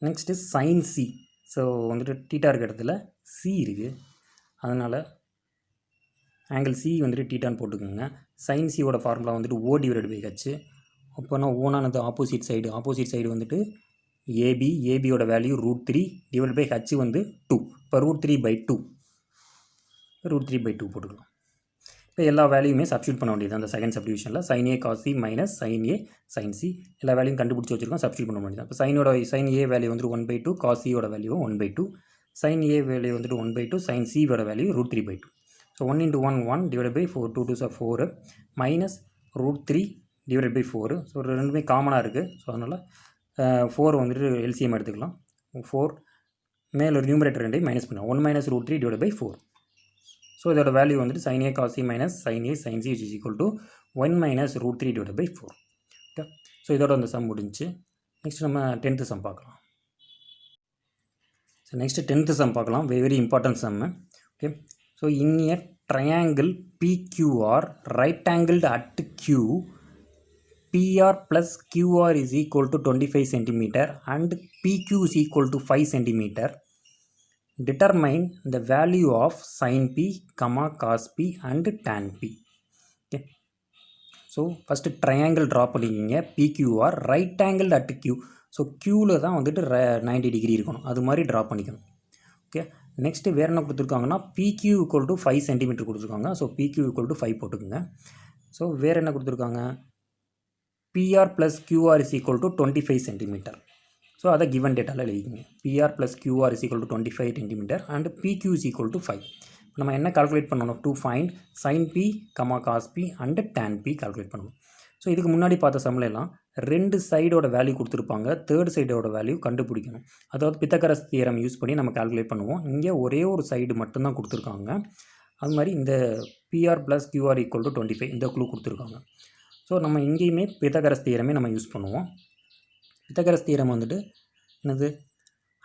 Next sine C. So வந்துட்டு டீட்டா இருக்க இடத்துல சி இருக்குது, அதனால் ஆங்கிள் சி வந்துட்டு டீட்டான்னு போட்டுக்கோங்க. சைன் சியோட ஃபார்முலா வந்துட்டு ஓ டிவைட் பை ஹெச். அப்போனா ஓனானது ஆப்போசிட் சைடு. ஆப்போசிட் சைடு வந்துட்டு ஏபி. ஏபியோட வேல்யூ √3 டிவைட் பை ஹெச் வந்து 2. இப்போ √3 பை 2 போட்டுக்கலாம். இப்போ எல்லா வேல்யூமே சப்ஸ்டியூட் பண்ண வேண்டியது அந்த second சப்டிவிஷனில். Sign A cos C minus sine A sine C எல்லா வேல்யூயும் கண்டுபிடிச்சி வச்சுருக்கோம், சப்ஸ்டியூட் பண்ண வேண்டியது. இப்போ சைன் ஏ வேல்யூ வந்துட்டு 1/2, காஸ் சியோட வேல்யூ 1/2. சைன் ஏ வேல்யூ வந்துட்டு 1/2, சைன் சியோட value √3/2. So 1 × 1 1 divide by 4 2 2s are 4 minus √3 divide by 4. So ரெண்டுமே காமனாக இருக்குது. ஸோ அதனால் 4 வந்துட்டு எல்சிஎம் எடுத்துக்கலாம். 4 மேலே ஒரு நியூமரேட்டர் ரெண்டையும் மைனஸ் பண்ணலாம். 1 மைனஸ் √3 டிவைட் பை 4. ஸோ இதோட வேல்யூ வந்துட்டு sine A cos C minus sine A sine C is equal to 1 minus √3 divide by 4. Okay, so இதோட அந்த சம் முடிஞ்சு. நெக்ஸ்ட் நம்ம 10th சம் பார்க்கலாம். ஸோ நெக்ஸ்ட் 10th சம் பார்க்கலாம். Very important sum. Okay, so in a triangle PQR right angled at Q, PR plus QR is equal to 25 cm and PQ is equal to 5 cm. Determine the value of sin P, cos P and tan P. Okay. So first triangle draw பண்ணிக்கிங்க PQR right angle at Q. So க்யூவில் தான் வந்துட்டு 90 டிகிரி இருக்கணும், அது மாதிரி ட்ரா பண்ணிக்கணும். ஓகே, நெக்ஸ்ட்டு வேறு என்ன கொடுத்துருக்காங்கன்னா PQ ஈக்குவல் டு 5 சென்டிமீட்டர் கொடுத்துருக்காங்க. ஸோ PQ ஈக்குவல் டு 5 போட்டுக்குங்க. ஸோ வேறு என்ன கொடுத்துருக்காங்க, PR plus QR is equal to 25 centimetre. So அதை கிவன் டேட்டாவில் எழுதிக்கிங்க. PR plus QR is equal to 25 centimetre and PQ is equal to 5. நம்ம என்ன கால்குலேட் பண்ணணும், to find sin P, cos P and tan P calculate பண்ணணும். ஸோ இதுக்கு முன்னாடி பார்த்த சம்லாம் 2 சைடோட வேல்யூ கொடுத்துருப்பாங்க, தேர்ட் சைடோட வேல்யூ கண்டுபிடிக்கணும். அதாவது பித்தகரஸ் தியரம் யூஸ் பண்ணி நம்ம கால்குலேட் பண்ணுவோம். இங்கே ஒரே ஒரு சைடு மட்டும்தான் கொடுத்துருக்காங்க. அது மாதிரி இந்த PR plus QR equal to 25 இந்த க்ளூ கொடுத்துருக்காங்க. ஸோ நம்ம இங்கேயுமே பித்தகரஸ் தியரமே நம்ம யூஸ் பண்ணுவோம். பித்தகரஸ் தியரம் வந்துட்டு என்னது,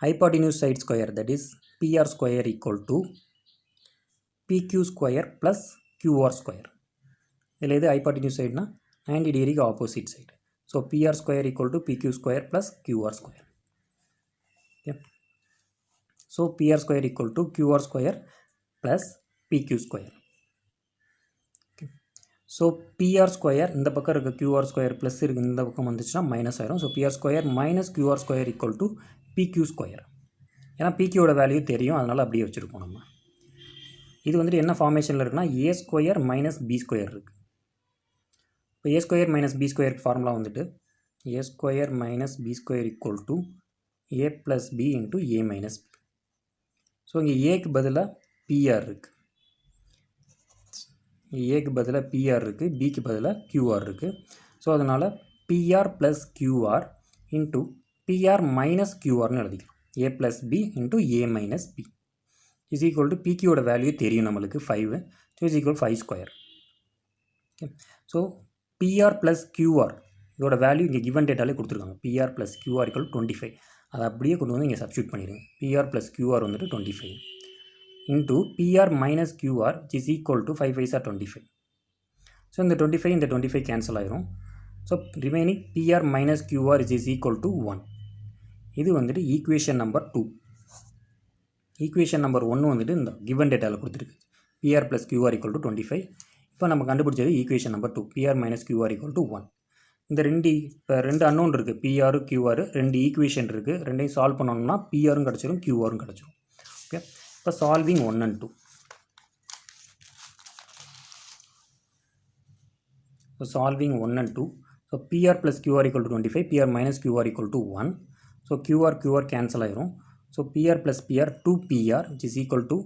hypotenuse side square that is PR square equal to PQ square plus QR square. இதில் எது ஹைபாட்டினியூஸ் சைடுனா 90 டிகிரிக்கு opposite side. So PR square equal to PQ square plus QR square. Okay, so PR square equal to QR square plus PQ square. Okay, so PR square இந்த பக்கம் இருக்க QR ஸ்கொயர் ப்ளஸ் இருக்குது, இந்த பக்கம் வந்துச்சுன்னா மைனஸ் ஆயிரும். So PR square minus QR square equal to PQ square. ஏன்னா PQவோட வேல்யூ தெரியும், அதனால் அப்படியே வச்சுருக்கோம் நம்ம. இது வந்துட்டு என்ன ஃபார்மேஷனில் இருக்குன்னா A square minus B square இருக்குது. இப்போ A ஸ்கொயர் மைனஸ் B ஸ்கொயருக்கு ஃபார்முலா வந்துட்டு A square minus B square equal to A plus B into A minus B. So இங்கே ஏக்கு பதிலாக PR இருக்குது, ஏக்கு பதிலாக PR இருக்குது, பிக்கு பதிலாக QR இருக்குது. ஸோ அதனால் PR plus QR into PR minus QRன்னு எழுதிக்கலாம். A plus B into A minus B is equal to PQவோட வேல்யூ தெரியும் நம்மளுக்கு 5. So is equal 5 square. Okay, so PR plus QR இதோட வேல்யூ இங்கே கிவன் டேட்டாலே கொடுத்துருக்காங்க. PR plus QR equal 25. அதை அப்படியே கொண்டு வந்து இங்கே சப்ஸ்டியூட் பண்ணிடுங்க. PR ப்ளஸ் QR வந்துட்டு 25 into PR minus QR is equal to 5 5 25. So இந்த 25 கேன்சல் ஆயிரும். So remaining PR minus QR is equal to 1. இது வந்துட்டு ஈக்குவேஷன் நம்பர் 2. ஈக்குவேஷன் நம்பர் 1 வந்துட்டு இந்த கிவன் டேட்டாவில் கொடுத்துருக்கு. PR plus QR equal to 25. இப்போ நம்ம கண்டுபிடிச்சது equation number 2, PR minus QR equal to 1. இந்த ரெண்டு அன்னோன் இருக்குது, PR QR, 2 ஈக்குவேஷன் இருக்குது. ரெண்டையும் சால்வ் பண்ணணும்னா PRம் கிடச்சிரும், QRம் கிடச்சிரும். ஓகே, இப்போ சால்விங் 1 and 2. இப்போ solving 1 and 2. So PR plus QR equal to 25, PR minus QR equal to 1. So QR cancel ஆயிரும். So PR plus PR 2PR which is equal to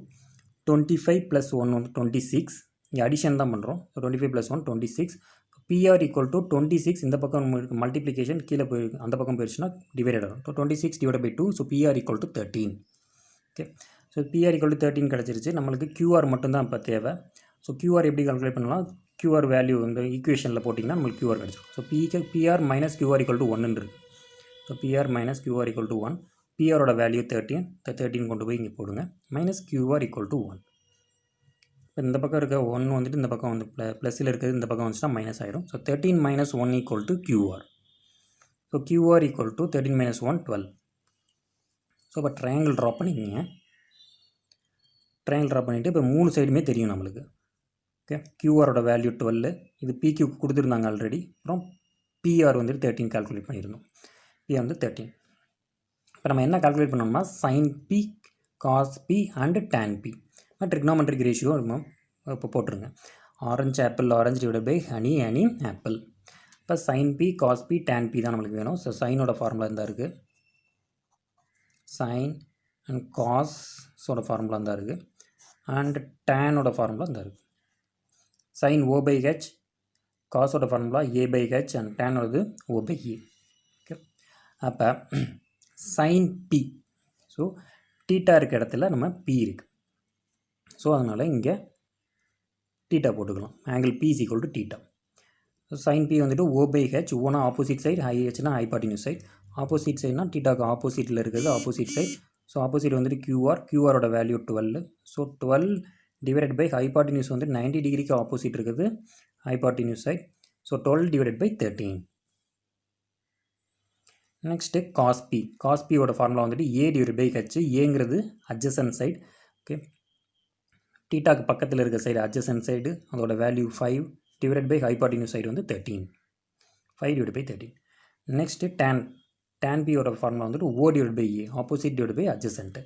25 plus 1 வந்து 26. இங்கே அடிஷன் தான் பண்ணுறோம். So 25 plus 1 26. PR equal to 26. இந்த பக்கம் மல்டிப்ளிகேஷன் கீழே போய் அந்த பக்கம் போயிடுச்சுன்னா டிவைடட் ஆகும். So 26 divide by 2. So PR equal to 13. Okay, so PR equal to 13 கிடச்சிருச்சு. நம்மளுக்கு QR மட்டும்தான் இப்போ தேவை. ஸோ QR எப்படி கால்குலேட் பண்ணலாம், QR வேல்யூ இந்த ஈக்குவேஷனில் போட்டிங்கன்னா நம்மளுக்கு QR கிடச்சிடும். So PR minus QR equal to 1 இருக்குது. So PR minus QR equal to 1. PRோட வேல்யூ 13. 13 கொண்டு போய் இங்கே போடுங்க. Minus QR equal to 1. இப்போ இந்த பக்கம் இருக்க 1 வந்துட்டு இந்த பக்கம் வந்து ப்ளஸில் இருக்கிறது இந்த பக்கம் வந்துச்சுன்னா மைனஸ் ஆயிரும். So 13 minus 1 equal to QR. So QR equal to 13 minus 1 12. So இப்போ ட்ரையாங்கிள் ட்ரா பண்ணிக்கிங்க. ட்ரையாங்கிள் ட்ரா பண்ணிவிட்டு இப்போ 3 சைடுமே தெரியும் நம்மளுக்கு. ஓகே, QRோட வேல்யூ 12. இது PQக்கு கொடுத்துருந்தாங்க ஆல்ரெடி. அப்புறம் PR வந்துட்டு 13 கால்குலேட் பண்ணியிருந்தோம். PR வந்து 13. இப்போ நம்ம என்ன கால்குலேட் பண்ணோம்னா sin P, cos P and tan P. Trigonometric ratio நம்ம இப்போ போட்டுருங்க. Orange apple orange divide by honey apple. இப்போ sin P, cos P, tan P தான் நம்மளுக்கு வேணும். ஸோ சைனோட ஃபார்முலா இருந்தால் இருக்குது, சைன் அண்ட் காஸோட ஃபார்முலா இருந்தால் இருக்குது, அண்ட் டேனோட ஃபார்முலா இருந்தால் இருக்குது. சைன் O பை H, காஸோட formula A by H and டேனோடது O பை E. ஓகே, அப்போ sin P, ஸோ டீட்டா இருக்க இடத்துல நம்ம P இருக்குது. ஸோ அதனால் இங்கே டீட்டா போட்டுக்கலாம். Angle P is equal to theta. So sin P வந்துட்டு O பை H, ஓனா ஆப்போசிட் சைடு, ஹைஹெச்னா ஹைபாட்டினியூஸ் சைடு. ஆப்போசிட் சைடுனா டீட்டாக்கு ஆப்போசிட்டில் இருக்கிறது ஆப்போசிட் சைடு. ஸோ ஆப்போசிட் வந்துட்டு QRோட value 12. So 12 divided by hypotenuse வந்து 90 டிகிரிக்கு ஆப்போசிட் இருக்குது hypotenuse side. So 12 divided by 13. Next cos P. cos Pயோட ஃபார்முலா வந்துட்டு A டிவைட் பை H. ஏங்கிறது அட்ஜசன்ட் சைடு. ஓகே, டீட்டாக்கு பக்கத்தில் இருக்க சைடு அட்ஜசன்ட் சைடு, அதோட value 5 divide by hypotenuse side வந்து 13. 5 டிவைட் பை 13. நெக்ஸ்ட்டு tan பியோட ஃபார்முலா வந்துட்டு O divide by A, opposite divide by adjacent.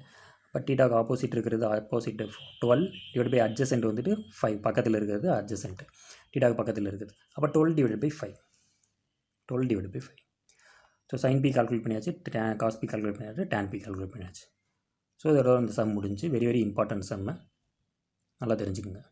இப்போ டீட்டாக்கு ஆப்போசிட் இருக்கிறது ஆப்போசிட் 12 டிவைட் பை அட்ஜசன்ட் வந்துட்டு 5, பக்கத்தில் இருக்கிறது அட்ஜசன்ட், டீட்டாக்கு பக்கத்தில் இருக்குது. அப்போ 12 divide by 5. 12 divide by 5. So sin p calculate பண்ணியாச்சு, cos p கால்குலேட் பண்ணியாச்சு, tan p கால்குலேட் பண்ணியாச்சு. ஸோ இதோட அந்த சம் முடிஞ்சு. வெரி வெரி இம்பார்ட்டன்ட் சம்மை நல்லா தெரிஞ்சுக்கோங்க.